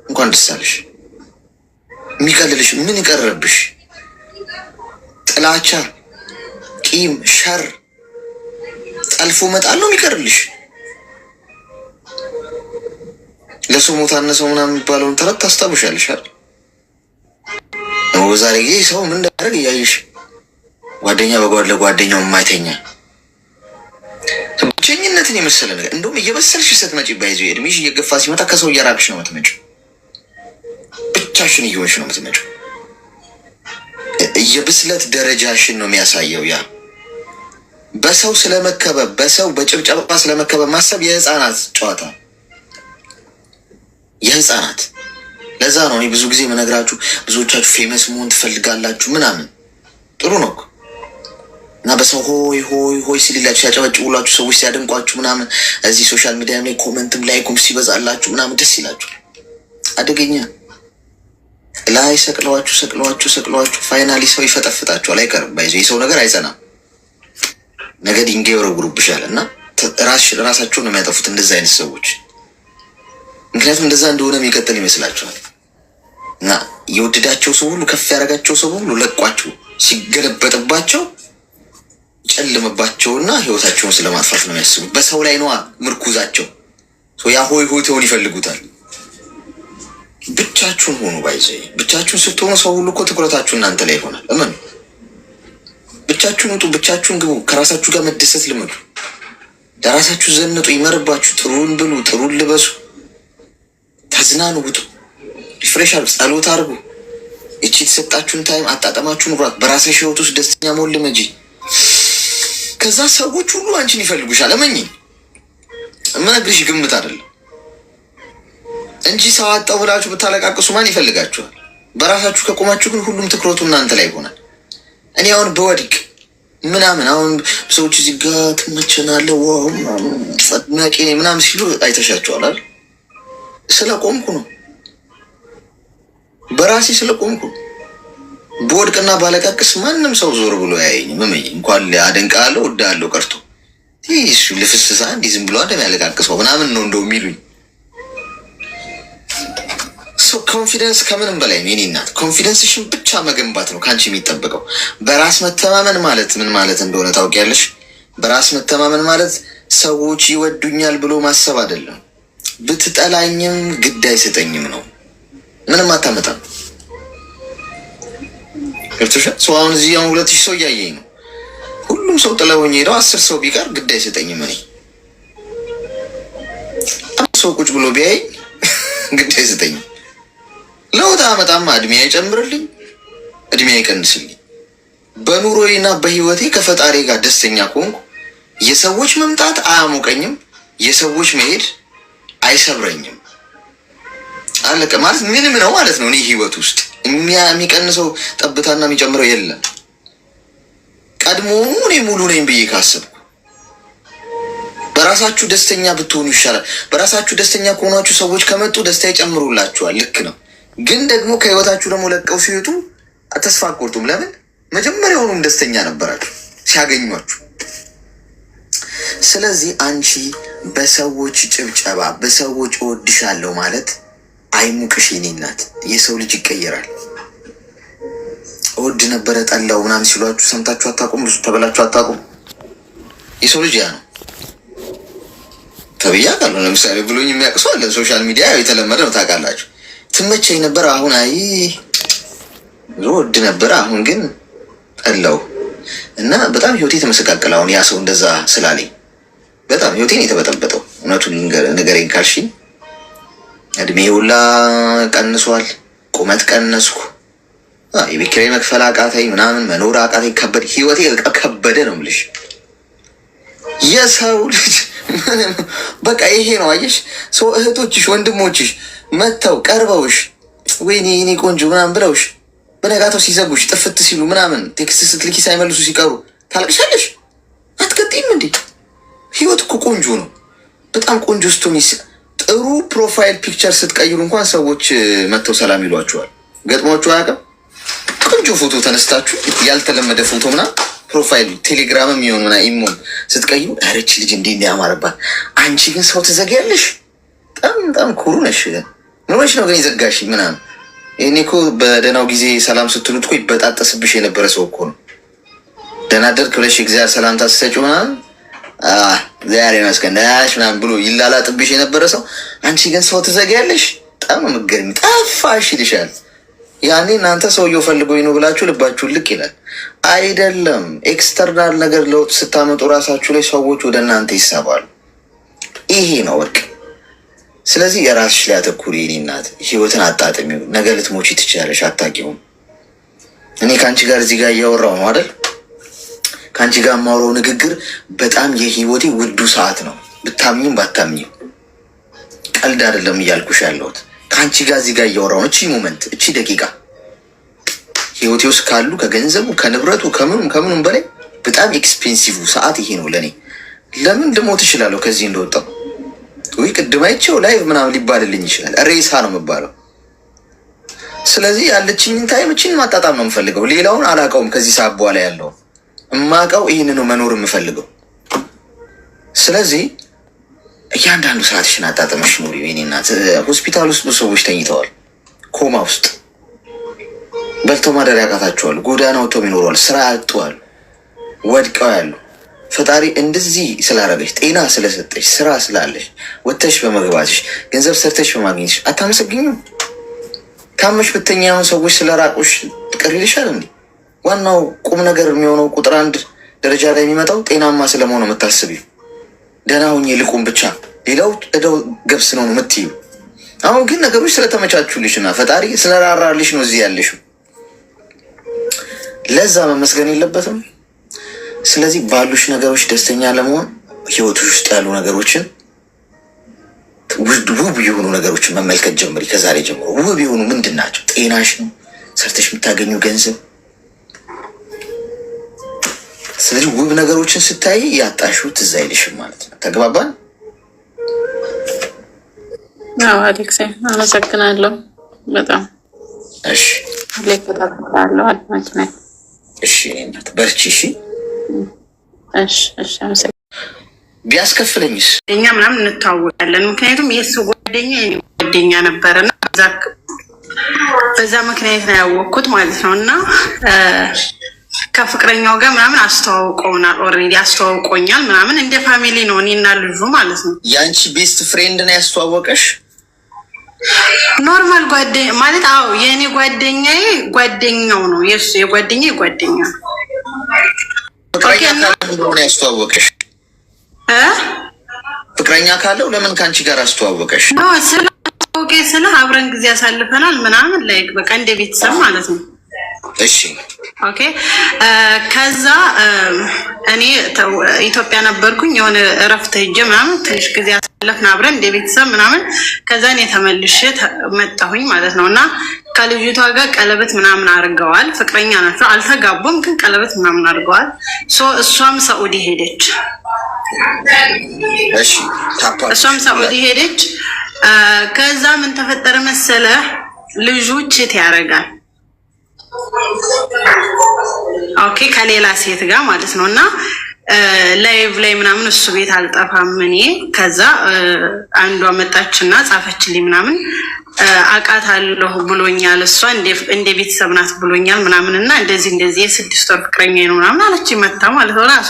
እንኳን ደስ አለሽ። የሚቀልልሽ ምን ይቀርብሽ? ጥላቻ፣ ቂም፣ ሸር ጠልፎ መጣል ነው የሚቀርልሽ። ለሰው ሞት አነሰው ምናምን የሚባለውን ተረት ታስታውሻለሽ አይደል? ዛሬ ጊዜ ሰው ምን እንዳደረግ እያየሽ፣ ጓደኛ ለጓደኛው የማይተኛ ብቸኝነትን የመሰለ ነገር። እንደውም እየበሰልሽ ስትመጪ ባይዞ እድሜሽ እየገፋ ሲመጣ ከሰው እየራቅሽ ነው የምትመጪው። ብቻሽን እየሆንሽ ነው የምትመጪው። የብስለት ደረጃሽን ነው የሚያሳየው። ያ በሰው ስለመከበብ፣ በሰው በጭብጨባ ስለመከበብ ማሰብ የህፃናት ጨዋታ፣ የህፃናት። ለዛ ነው እኔ ብዙ ጊዜ መነግራችሁ፣ ብዙዎቻችሁ ፌመስ መሆን ትፈልጋላችሁ ምናምን። ጥሩ ነው እና በሰው ሆይ ሆይ ሆይ ሲልላችሁ ሲያጨበጭቡላችሁ፣ ሰዎች ሲያደንቋችሁ ምናምን፣ እዚህ ሶሻል ሚዲያ ላይ ኮመንትም ላይኩም ሲበዛላችሁ ምናምን ደስ ይላችሁ። አደገኛ ላይ ሰቅለዋችሁ ፋይናሊ ሰው ይፈጠፍጣችኋል። አይቀርም ባይዞ የሰው ነገር አይጸናም። ነገ ድንጋይ ይወረውሩብሻል እና ራሳቸውን ነው የሚያጠፉት እንደዛ አይነት ሰዎች። ምክንያቱም እንደዛ እንደሆነ የሚቀጥል ይመስላችኋል። እና የወደዳቸው ሰው ሁሉ ከፍ ያደረጋቸው ሰው ሁሉ ለቋቸው ሲገለበጥባቸው ጨልምባቸውና ህይወታቸውን ስለማጥፋት ነው የሚያስቡት። በሰው ላይ ነዋ ምርኩዛቸው። ያ ሆይ ሆይተውን ይፈልጉታል። ብቻችሁን ሆኑ ባይዘ። ብቻችሁን ስትሆኑ ሰው ሁሉ እኮ ትኩረታችሁ እናንተ ላይ ይሆናል። እመኑ። ብቻችሁን ውጡ፣ ብቻችሁን ግቡ። ከራሳችሁ ጋር መደሰት ልመዱ። ለራሳችሁ ዘንጡ፣ ይመርባችሁ። ጥሩን ብሉ፣ ጥሩን ልበሱ፣ ተዝናኑ፣ ውጡ፣ ሪፍሬሽ አርጉ፣ ጸሎት አርጉ። እቺ የተሰጣችሁን ታይም አጣጠማችሁን ኑሯት። በራስሽ ህይወት ውስጥ ደስተኛ መሆን ልመጂ። ከዛ ሰዎች ሁሉ አንቺን ይፈልጉሻል። እመኚ። የምነግርሽ ግምት አይደለም እንጂ ሰው አጣው ብላችሁ ብታለቃቅሱ ማን ይፈልጋችኋል? በራሳችሁ ከቆማችሁ ግን ሁሉም ትኩረቱ እናንተ ላይ ይሆናል። እኔ አሁን በወድቅ ምናምን አሁን ሰዎች እዚህ ጋ ትመቸናለህ ፈድናቂ ምናምን ሲሉ አይተሻቸዋል አይደል? ስለቆምኩ ነው፣ በራሴ ስለቆምኩ። በወድቅና ባለቃቅስ ማንም ሰው ዞር ብሎ ያየኝም። እመኝ። እንኳን አደንቃለሁ ወዳለሁ ቀርቶ ይህ ልፍስሳ እንዲህ ዝም ብሎ እንደሚያለቃቅሰው ምናምን ነው እንደው የሚሉኝ። ኮንፊደንስ ከምንም በላይ ነው የኔ እናት። ኮንፊደንስሽን ብቻ መገንባት ነው ከአንቺ የሚጠበቀው። በራስ መተማመን ማለት ምን ማለት እንደሆነ ታውቂያለሽ? በራስ መተማመን ማለት ሰዎች ይወዱኛል ብሎ ማሰብ አይደለም። ብትጠላኝም ግድ አይሰጠኝም ነው። ምንም አታመጣም። ገብቶሻል? ሰው አሁን እዚህ አሁን 2000 ሰው እያየኝ ነው። ሁሉም ሰው ጥለውኝ ሄደው 10 ሰው ቢቀር ግድ አይሰጠኝም። እኔ ሰው ቁጭ ብሎ ቢያይ ግድ አይሰጠኝም። ለውጥ አመጣማ። እድሜ አይጨምርልኝ፣ እድሜ አይቀንስልኝ። በኑሮዬና በህይወቴ ከፈጣሪ ጋር ደስተኛ ከሆንኩ የሰዎች መምጣት አያሞቀኝም፣ የሰዎች መሄድ አይሰብረኝም። አለቀ። ማለት ምንም ነው ማለት ነው። እኔ ህይወት ውስጥ የሚቀንሰው ጠብታና የሚጨምረው የለም። ቀድሞ እኔ ሙሉ ነኝ ብዬ ካሰብኩ በራሳችሁ ደስተኛ ብትሆኑ ይሻላል። በራሳችሁ ደስተኛ ከሆናችሁ ሰዎች ከመጡ ደስታ ይጨምሩላችኋል። ልክ ነው። ግን ደግሞ ከህይወታችሁ ደግሞ ለቀው ሲወጡ ተስፋ አትቆርጡም። ለምን? መጀመሪያውኑም ደስተኛ ነበራችሁ ሲያገኟችሁ። ስለዚህ አንቺ በሰዎች ጭብጨባ፣ በሰዎች እወድሻለሁ ማለት አይሙቅሽ የኔ እናት። የሰው ልጅ ይቀየራል። እወድ ነበረ ጠላው ምናምን ሲሏችሁ ሰምታችሁ አታውቁም? ብዙ ተበላችሁ አታውቁም? የሰው ልጅ ያ ነው ተብያ ካሉ ለምሳሌ ብሎኝ የሚያቅሰው አለ። ሶሻል ሚዲያ የተለመደ ነው ታውቃላችሁ። ትመቸኝ ነበር አሁን አይ ወድ ነበር አሁን ግን ጠላው እና በጣም ህይወቴ ተመሰቃቀለ። አሁን ያ ሰው እንደዛ ስላለኝ በጣም ህይወቴን የተበጠበጠው እውነቱን ንገረኝ ካልሽኝ እድሜ ሁላ ቀንሷል። ቁመት ቀነስኩ። የቤት ኪራይ መክፈል አቃተኝ ምናምን መኖር አቃተኝ። ከበደ ህይወቴ ከበደ ነው የምልሽ። የሰው ልጅ በቃ ይሄ ነው አየሽ። ሰው እህቶችሽ ወንድሞችሽ መተው ቀርበውሽ ወይኔ የኔ ቆንጆ ምናምን ብለውሽ በነጋታው ሲዘጉሽ ጥፍት ሲሉ ምናምን ቴክስት ስትልኪ ሳይመልሱ ሲቀሩ ታልቅሻለሽ። አትቀጥይም እንዴ? ህይወት እኮ ቆንጆ ነው። በጣም ቆንጆ ስትሆኚ ጥሩ ፕሮፋይል ፒክቸር ስትቀይሩ እንኳን ሰዎች መተው ሰላም ይሏቸዋል። ገጥሟችሁ አያውቅም? ቆንጆ ፎቶ ተነስታችሁ ያልተለመደ ፎቶ ምናምን ፕሮፋይል ቴሌግራምም የሚሆን ምና ኢሞን ስትቀይሩ ረች ልጅ እንዴት ያማረባት። አንቺ ግን ሰው ትዘጊያለሽ። በጣም ኩሩ ነሽ። ኖረሽ ነው ግን የዘጋሽ ምናምን። ይህኔ እኮ በደህናው ጊዜ ሰላም ስትሉት እኮ ይበጣጠስብሽ የነበረ ሰው እኮ ነው። ደህና አደርክ ብለሽ እግዚአብሔር ሰላምታ ስትሰጪው ምናምን እግዚአብሔር ይመስገን ምናምን ብሎ ይላላጥብሽ የነበረ ሰው አንቺ ግን ሰው ትዘጊያለሽ። በጣም ነው የምትገርሚ። ጠፋሽ ይልሻል። ያኔ እናንተ ሰውየው ፈልጎኝ ነው ብላችሁ ልባችሁ ልቅ ይላል። አይደለም ኤክስተርናል ነገር ለውጥ ስታመጡ ራሳችሁ ላይ ሰዎች ወደ እናንተ ይሳባሉ። ይሄ ነው ወርቅ። ስለዚህ የራስሽ ላይ አተኩሪ የኔ እናት። ህይወትን አጣጥሚው። ነገ ልትሞቺ ትችላለሽ፣ አታውቂውም። እኔ ከአንቺ ጋር እዚህ ጋር እያወራው ነው አይደል? ከአንቺ ጋር የማወራው ንግግር በጣም የህይወቴ ውዱ ሰዓት ነው። ብታምኝም ባታምኝም ቀልድ አይደለም እያልኩሽ ያለሁት። ከአንቺ ጋር እዚህ ጋር እያወራው ነው። እቺ ሞመንት፣ እቺ ደቂቃ ህይወቴ ውስጥ ካሉ ከገንዘቡ ከንብረቱ ከምኑም በላይ በጣም ኤክስፔንሲቭ ሰዓት ይሄ ነው ለእኔ። ለምን ልሞት እችላለሁ ከዚህ እንደወጣው። ወይ ቅድም አይቼው ላይቭ ምናምን ሊባልልኝ ይችላል። ሬሳ ነው የምባለው። ስለዚህ ያለችኝን ታይም እቺን ማጣጣም ነው የምፈልገው። ሌላውን አላውቀውም። ከዚህ ሰዓት በኋላ ያለው እማውቀው ይህን ነው መኖር የምፈልገው። ስለዚህ እያንዳንዱ ሰዓትሽን አጣጥመሽ ኑሪ የኔ እናት። ሆስፒታል ውስጥ ብዙ ሰዎች ተኝተዋል፣ ኮማ ውስጥ በልተው ማደር ያቃታቸዋል፣ ጎዳና ወጥተው ይኖረዋል፣ ስራ ያጡዋል፣ ወድቀው ያሉ። ፈጣሪ እንደዚህ ስላረገሽ፣ ጤና ስለሰጠሽ፣ ስራ ስላለሽ፣ ወጥተሽ በመግባትሽ፣ ገንዘብ ሰርተሽ በማግኘትሽ አታመሰግኝም? ታመሽ ብተኛ ሰዎች ስለራቁሽ ቅር ይልሻል እንዴ? ዋናው ቁም ነገር የሚሆነው ቁጥር አንድ ደረጃ ላይ የሚመጣው ጤናማ ስለመሆኑ የምታስቢው። ደህና ሁኜ ልቁም ብቻ ሌላው እደው ገብስ ነው የምትይው። አሁን ግን ነገሮች ስለተመቻቹልሽ እና ፈጣሪ ስለራራልሽ ነው እዚህ ያለሽው። ለዛ መመስገን የለበትም። ስለዚህ ባሉሽ ነገሮች ደስተኛ ለመሆን ህይወቶች ውስጥ ያሉ ነገሮችን ውብ የሆኑ ነገሮችን መመልከት ጀምሪ። ከዛሬ ጀምሮ ውብ የሆኑ ምንድን ናቸው? ጤናሽ ነው፣ ሰርተሽ የምታገኙ ገንዘብ። ስለዚህ ውብ ነገሮችን ስታይ ያጣሽው ትዝ አይልሽም ማለት ነው። ተግባባን? አዎ አሌክሴ አመሰግናለሁ በጣም እሺ። ሌከታለሁ አድማጭ ነኝ። እሺ እናት በርቺ። እሺ እሺ አመሰግናለሁ። ቢያስከፍለኝስ እኛ ምናምን እንተዋወቃለን። ምክንያቱም የእሱ ጓደኛ የኔ ጓደኛ ነበረና በዛ ምክንያት ነው ያወቅኩት ማለት ነው። እና ከፍቅረኛው ጋር ምናምን አስተዋውቀውናል። ኦልሬዲ አስተዋውቆኛል ምናምን እንደ ፋሚሊ ነው እኔና ልጁ ማለት ነው። የአንቺ ቤስት ፍሬንድ ነው ያስተዋወቀሽ? ኖርማል ጓደኛ ማለት አዎ፣ የእኔ ጓደኛዬ ጓደኛው ነው የእሱ የጓደኛዬ ጓደኛ ነው። ፍቅረኛ ካለው ለምን ያስተዋወቀሽ? ፍቅረኛ ካለው ለምን ከአንቺ ጋር አስተዋወቀሽ? ስለ አብረን ጊዜ ያሳልፈናል ምናምን ላይክ በቃ እንደ ቤተሰብ ማለት ነው። እሺ ኦኬ። ከዛ እኔ ኢትዮጵያ ነበርኩኝ የሆነ እረፍት ሄጄ ምናምን ትንሽ ጊዜ ያሳለፍን አብረን እንደ ቤተሰብ ምናምን። ከዛ እኔ ተመልሼ መጣሁኝ ማለት ነው። እና ከልጅቷ ጋር ቀለበት ምናምን አድርገዋል። ፍቅረኛ ናቸው፣ አልተጋቡም፣ ግን ቀለበት ምናምን አድርገዋል። እሷም ሳኡዲ ሄደች። እሷም ሳኡዲ ሄደች። ከዛ ምን ተፈጠረ መሰለ፣ ልጁ ችት ያደርጋል። ኦኬ ከሌላ ሴት ጋር ማለት ነው። እና ላይቭ ላይ ምናምን እሱ ቤት አልጠፋም እኔ። ከዛ አንዷ መጣችና ጻፈችልኝ ምናምን አውቃታለሁ ብሎኛል፣ እሷ እንደ ቤተሰብ ናት ብሎኛል ምናምን። እና እንደዚህ የ6 ወር ፍቅረኛ ነው ምናምን አለች መታ ማለት ነው ራሷ።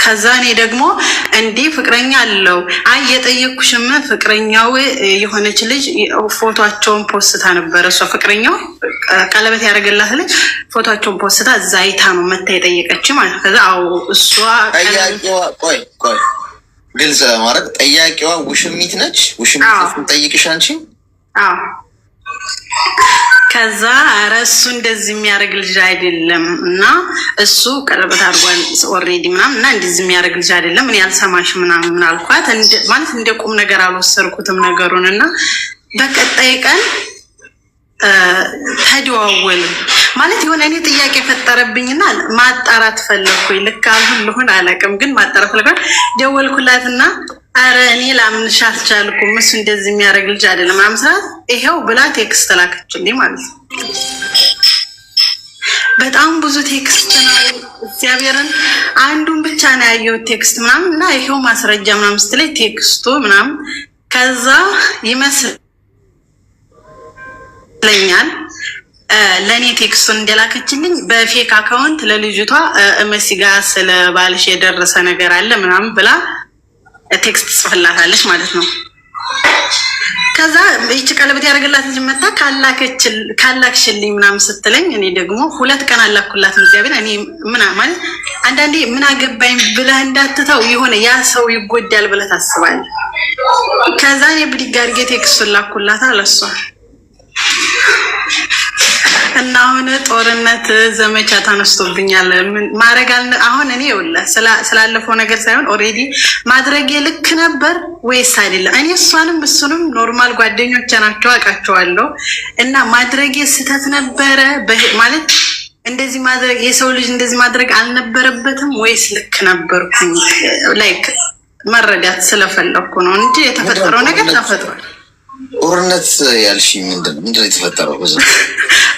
ከዛ እኔ ደግሞ እንዲህ ፍቅረኛ አለው አይ የጠየኩሽም ፍቅረኛው የሆነች ልጅ ፎቶአቸውን ፖስታ ነበር። እሷ ፍቅረኛው ቀለበት ያደረገላት ልጅ ፎቶአቸውን ፖስታ እዛ አይታ ነው መታ የጠየቀች ማለት ነው። ከዛ አው እሷ ጠያቂዋ ቆይ ግልጽ ለማድረግ ጠያቂዋ ውሽሚት ነች። ውሽሚት ጠይቅሽ አንቺ? አዎ። ከዛ ኧረ እሱ እንደዚህ የሚያደርግ ልጅ አይደለም እና እሱ ቀለበት አድርጓል ኦልሬዲ ምናምን እና እንደዚህ የሚያደርግ ልጅ አይደለም እኔ አልሰማሽ ምናምን አልኳት። ማለት እንደ ቁም ነገር አልወሰድኩትም ነገሩን እና በቀጣይ ቀን ተደዋወልን። ማለት የሆነ እኔ ጥያቄ ፈጠረብኝና ማጣራት ፈለኩኝ። ልክ አልሁን አላውቅም ግን ማጣራት ፈለኩ። ደወልኩላትና አረ እኔ ላምንሽ አልቻልኩም እሱ እንደዚህ የሚያደርግ ልጅ አይደለም አምሳት ይሄው ብላ ቴክስት ላከችልኝ ማለት ነው። በጣም ብዙ ቴክስት ነው እግዚአብሔርን አንዱን ብቻ ነው ያየሁት ቴክስት ምናምን እና ይሄው ማስረጃ ምናምን ስትለኝ ቴክስቱ ምናምን ከዛ ይመስለኛል ለኔ ቴክስቱን እንደላከችልኝ በፌክ አካውንት ለልጅቷ መሲጋ ስለ ባልሽ የደረሰ ነገር አለ ምናምን ብላ ቴክስት ጽፍላታለች ማለት ነው። ከዛ እቺ ቀለበት ያደረገላት ልጅ መጣ ካላክሽልኝ ምናምን ስትለኝ እኔ ደግሞ 2 ቀን አላኩላት። እግዚአብሔር እኔ ምን ማለት አንዳንዴ ምን አገባኝ ብለህ እንዳትተው የሆነ ያ ሰው ይጎዳል ብለህ ታስባለህ። ከዛ እኔ ብድግ አድርጌ ቴክስቱን ላኩላት አለሷ እና አሁን ጦርነት ዘመቻ ተነስቶብኛል። ማድረግ አሁን እኔ ይኸውልህ ስላለፈው ነገር ሳይሆን ኦልሬዲ ማድረግ ልክ ነበር ወይስ አይደለም? እኔ እሷንም እሱንም ኖርማል ጓደኞቼ ናቸው አውቃቸዋለሁ። እና ማድረግ ስህተት ነበረ ማለት እንደዚህ ማድረግ የሰው ልጅ እንደዚህ ማድረግ አልነበረበትም ወይስ ልክ ነበርኩኝ? ላይክ መረዳት ስለፈለኩ ነው እንጂ የተፈጠረው ነገር ተፈጥሯል። ጦርነት ያልሽ ምንድነው የተፈጠረው?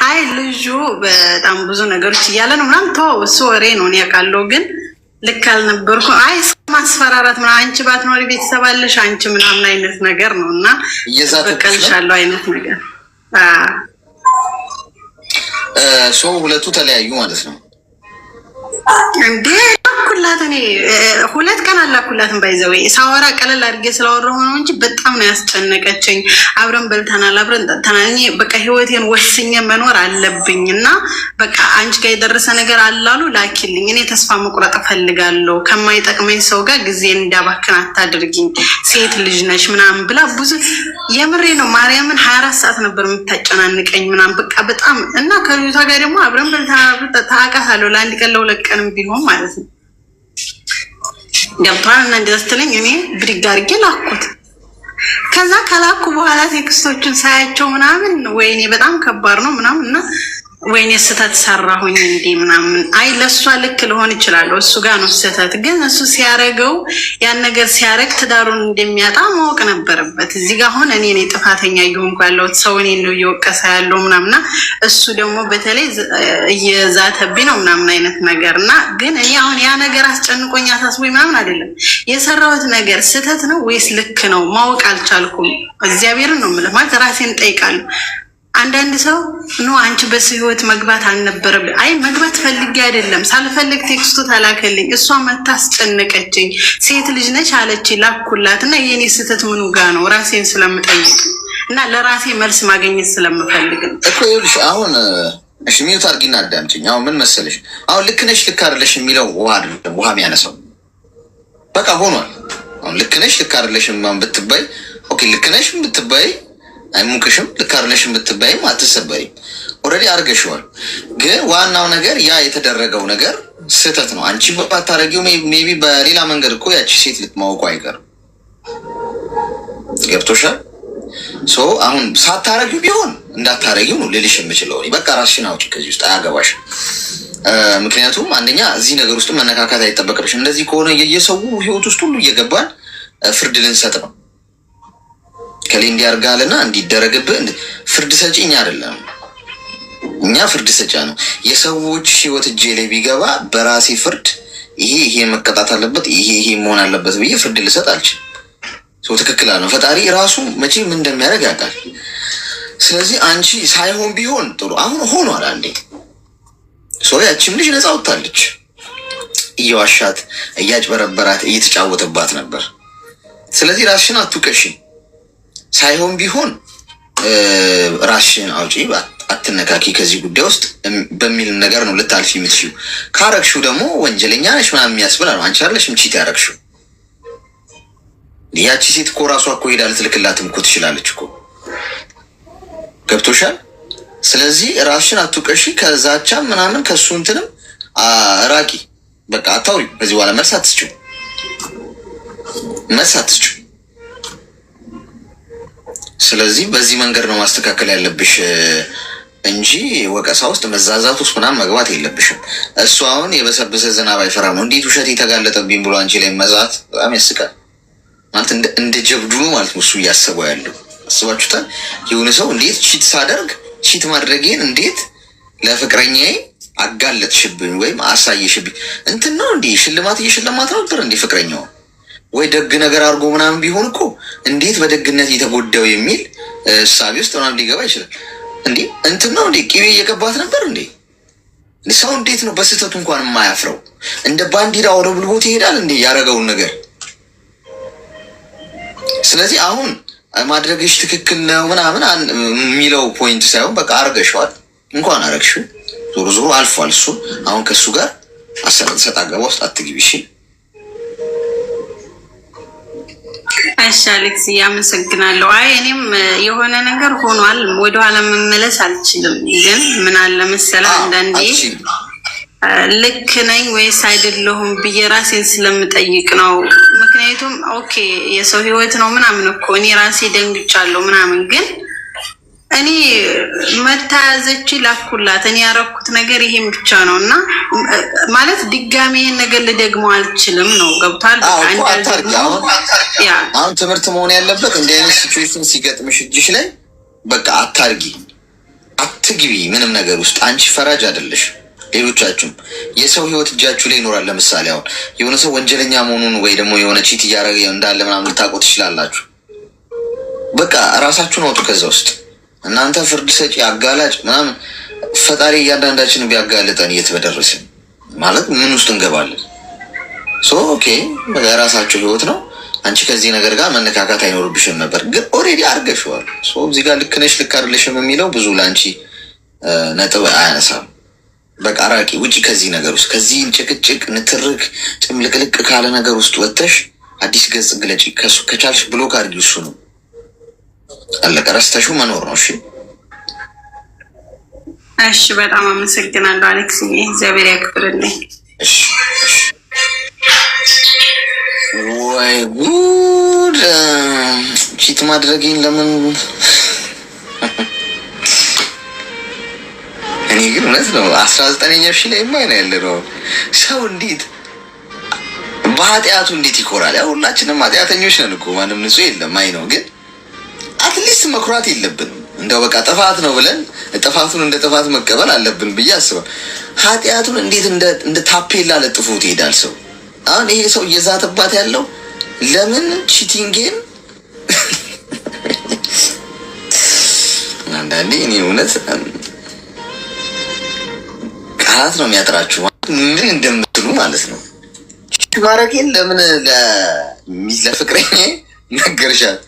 አይ ልጁ በጣም ብዙ ነገሮች እያለ ነው ምናምን ተው እሱ ወሬ ነው እኔ አውቃለሁ። ግን ልክ አልነበርኩ። አይ ማስፈራራት ምናምን አንቺ ባትኖሪ ቤተሰብ አለሽ አንቺ ምናምን አይነት ነገር ነው እና በቀልሻለሁ አይነት ነገር ሰው ሁለቱ ተለያዩ ማለት ነው እንዴ? አላኩላት እኔ 2 ቀን አላኩላትም። ባይዘው ሳወራ ቀለል አድርጌ ስላወራሁ ነው እንጂ በጣም ነው ያስጨነቀችኝ። አብረን በልተናል አብረን ጠጥተናል። እኔ በቃ ህይወቴን ወስኜ መኖር አለብኝ እና በቃ አንቺ ጋር የደረሰ ነገር አላሉ ላኪልኝ። እኔ ተስፋ መቁረጥ እፈልጋለሁ። ከማይጠቅመኝ ሰው ጋር ጊዜ እንዳባክን አታድርጊኝ። ሴት ልጅ ነሽ ምናምን ብላ ብዙ የምሬ ነው ማርያምን 24 ሰዓት ነበር የምታጨናንቀኝ ምናምን በቃ በጣም እና ከልጅቷ ጋር ደግሞ አብረን በልተናል ታውቃታለሁ ለአንድ ቀን ለ2 ቀንም ቢሆን ማለት ነው ገብቷል። እና እንደዛ ስትለኝ እኔ ብድግ አድርጌ ላኩት። ከዛ ከላኩ በኋላ ቴክስቶችን ሳያቸው ምናምን ወይኔ በጣም ከባድ ነው ምናምን እና ወይኔ ስህተት ሰራሁኝ እንዴ ምናምን። አይ ለእሷ ልክ ልሆን ይችላለሁ እሱ ጋር ነው ስህተት። ግን እሱ ሲያረገው ያን ነገር ሲያረግ ትዳሩን እንደሚያጣ ማወቅ ነበረበት። እዚህ ጋር አሁን እኔ ነኝ ጥፋተኛ እየሆንኩ ያለሁት ሰው እኔን ነው እየወቀሰ ያለው ምናምና እሱ ደግሞ በተለይ እየዛተብኝ ነው ምናምን አይነት ነገር እና ግን እኔ አሁን ያ ነገር አስጨንቆኝ አሳስቦኝ ምናምን አይደለም። የሰራሁት ነገር ስህተት ነው ወይስ ልክ ነው ማወቅ አልቻልኩም። እግዚአብሔርን ነው የምልህ ማለት ራሴን ጠይቃለሁ። አንዳንድ ሰው ነው አንቺ በሰው ህይወት መግባት አልነበረብ። አይ መግባት ፈልጌ አይደለም ሳልፈልግ ቴክስቱ ተላከልኝ። እሷ መታ አስጨነቀችኝ። ሴት ልጅ ነች አለች ላኩላት እና የኔ ስህተት ምኑ ጋር ነው? ራሴን ስለምጠይቅ እና ለራሴ መልስ ማግኘት ስለምፈልግ ነው እኮ። ይኸውልሽ አሁን እሺ ሚዩት አድርጊና አዳምጪኝ። አሁን ምን መሰለሽ አሁን ልክ ነሽ ልክ አይደለሽ የሚለው ውሃ የሚያነሳው በቃ ሆኗል። አሁን ልክ ነሽ ልክ አይደለሽም ብትባይ ኦኬ ልክ ነሽ ብትባይ አይሙክሽም ልክ አይደለሽም ብትባይም አትሰበሪም። ኦልሬዲ አድርገሽዋል። ግን ዋናው ነገር ያ የተደረገው ነገር ስህተት ነው። አንቺ ባታረጊው ሜቢ በሌላ መንገድ እኮ ያቺ ሴት ልትማወቁ አይቀርም። ገብቶሻል? ሶ አሁን ሳታረጊው ቢሆን እንዳታረጊው ነው ልልሽ የምችለው። በቃ ራስሽን አውጪ ከዚህ ውስጥ አያገባሽ። ምክንያቱም አንደኛ እዚህ ነገር ውስጥ መነካካት አይጠበቅብሽም። እንደዚህ ከሆነ የየሰው ህይወት ውስጥ ሁሉ እየገባን ፍርድ ልንሰጥ ነው። ከሌ እንዲያርጋልና እንዲደረግብህ ፍርድ ሰጪ እኛ አይደለም። እኛ ፍርድ ሰጫ ነው። የሰዎች ህይወት እጄ ላይ ቢገባ በራሴ ፍርድ ይሄ መቀጣት አለበት ይሄ መሆን አለበት ብዬ ፍርድ ልሰጥ አልችልም። ሰው ትክክል ነው። ፈጣሪ ራሱ መቼ ምን እንደሚያደርግ ያውቃል። ስለዚህ አንቺ ሳይሆን ቢሆን ጥሩ። አሁን ሆኗል። አንዴ ሰው ያቺም ልጅ ነፃ ወጥታለች። እየዋሻት እያጭበረበራት እየተጫወተባት ነበር። ስለዚህ ራስሽን አትውቀሽ። ሳይሆን ቢሆን ራስሽን አውጪ፣ አትነካኪ ከዚህ ጉዳይ ውስጥ በሚል ነገር ነው ልታልፊ የምትችይው። ካረግሽው ደግሞ ወንጀለኛ ነሽ ምናምን የሚያስብል ነው። አንቺ አይደለሽም ቺት ያረግሽው። ያቺ ሴት እኮ ራሷ እኮ ሄዳ ልትልክላትም እኮ ትችላለች እኮ። ገብቶሻል? ስለዚህ ራስሽን አትውቀሺ። ከዛቻ ምናምን ከሱ እንትንም ራቂ። በቃ አታውሪ። ከዚህ በኋላ መልስ አትስጪው፣ መልስ አትስጪው። ስለዚህ በዚህ መንገድ ነው ማስተካከል ያለብሽ እንጂ ወቀሳ ውስጥ መዛዛት ውስጥ ምናምን መግባት የለብሽም። እሱ አሁን የበሰበሰ ዝናብ አይፈራም ነው። እንዴት ውሸት የተጋለጠብኝ ብሎ አንቺ ላይ መዛት በጣም ያስቃል። ማለት እንደ ጀብዱ ነው ማለት ነው እሱ እያሰበው ያለው። አስባችሁታል? የሆነ ሰው እንዴት ቺት ሳደርግ ቺት ማድረጌን እንዴት ለፍቅረኛዬ አጋለጥሽብኝ ወይም አሳየሽብኝ እንትን ነው እንዴ? ሽልማት እየሸለማት ነበር እንዴ ፍቅረኛው? ወይ ደግ ነገር አድርጎ ምናምን ቢሆን እኮ እንዴት በደግነት የተጎዳው የሚል እሳቤ ውስጥ ምናምን ሊገባ ይችላል። እንዴ እንትን ነው እንዴ? ቅቤ እየቀባት ነበር እንዴ? ሰው እንዴት ነው በስህተቱ እንኳን የማያፍረው? እንደ ባንዲራ ወደ ብልቦት ይሄዳል እንዴ ያደረገውን ነገር? ስለዚህ አሁን ማድረግሽ ትክክል ነው ምናምን የሚለው ፖይንት ሳይሆን በቃ አርገሽዋል፣ እንኳን አረግሽው። ዞሮ ዞሮ አልፏል እሱ። አሁን ከእሱ ጋር ሰጣ ገባ ውስጥ አትግቢ እሺ። እሺ አሌክስ አመሰግናለሁ። አይ እኔም የሆነ ነገር ሆኗል፣ ወደኋላ መመለስ አልችልም። ግን ምን አለ መሰለህ አንዳንዴ ልክ ነኝ ወይስ አይደለሁም ብዬ ራሴን ስለምጠይቅ ነው። ምክንያቱም ኦኬ የሰው ህይወት ነው ምናምን እኮ እኔ ራሴ ደንግጫለሁ ምናምን፣ ግን እኔ መታዘች ላኩላት እኔ ያረኩት ነገር ይሄን ብቻ ነው እና ማለት ድጋሜ ይሄን ነገር ልደግመው አልችልም ነው። ገብቷል? አሁን ትምህርት መሆን ያለበት እንደ አይነት ሲቹዌሽን ሲገጥምሽ እጅሽ ላይ በቃ አታርጊ፣ አትግቢ ምንም ነገር ውስጥ። አንቺ ፈራጅ አይደለሽ። ሌሎቻችሁም የሰው ህይወት እጃችሁ ላይ ይኖራል። ለምሳሌ አሁን የሆነ ሰው ወንጀለኛ መሆኑን ወይ ደግሞ የሆነ ቺት እያደረገ እንዳለ ምናምን ልታውቁ ትችላላችሁ። በቃ ራሳችሁን አውጡ ከዛ ውስጥ። እናንተ ፍርድ ሰጪ አጋላጭ ምናምን ፈጣሪ እያንዳንዳችን ቢያጋልጠን እየተበደረስን ማለት ምን ውስጥ እንገባለን? ኦኬ የራሳችሁ ህይወት ነው። አንቺ ከዚህ ነገር ጋር መነካካት አይኖርብሽም ነበር፣ ግን ኦልሬዲ አርገሽዋል። እዚህ ጋር ልክ ነሽ ልክ አይደለሽም የሚለው ብዙ ለአንቺ ነጥብ አያነሳም። በቃ ራቂ፣ ውጪ ከዚህ ነገር ውስጥ። ከዚህ ጭቅጭቅ ንትርክ ጭምልቅልቅ ካለ ነገር ውስጥ ወጥተሽ አዲስ ገጽ ግለጪ። ከቻልሽ ብሎክ አድርጊ። እሱ ነው አለቀ። ረስተሽው መኖር ነው። እሺ እሺ። በጣም አመሰግናለሁ አሌክስ፣ እግዚአብሔር ያክብርልኝ። እሺ ወይ ጉድ! ቺት ማድረጌን ለምን እኔ ግን እውነት ነው 19ኛው ሺህ ላይ ማይና ያለ ነው ሰው እንዴት በኃጢአቱ እንዴት ይኮራል? ያው ሁላችንም ኃጢአተኞች ነን እኮ ማንም ንጹህ የለም። አይ ነው ግን አትሊስት መኩራት የለብንም። እንደው በቃ ጥፋት ነው ብለን ጥፋቱን እንደ ጥፋት መቀበል አለብን ብዬ አስባለሁ። ኃጢአቱን እንዴት እንደ ታፔላ ለጥፎት ይሄዳል ሰው። አሁን ይሄ ሰው እየዛተባት ያለው ለምን ቺቲንግን አንዳንዴ እኔ እውነት ቃላት ነው የሚያጥራችሁ ምን እንደምትሉ ማለት ነው። ማረጌን ለምን ለፍቅረኛ ነገርሻት?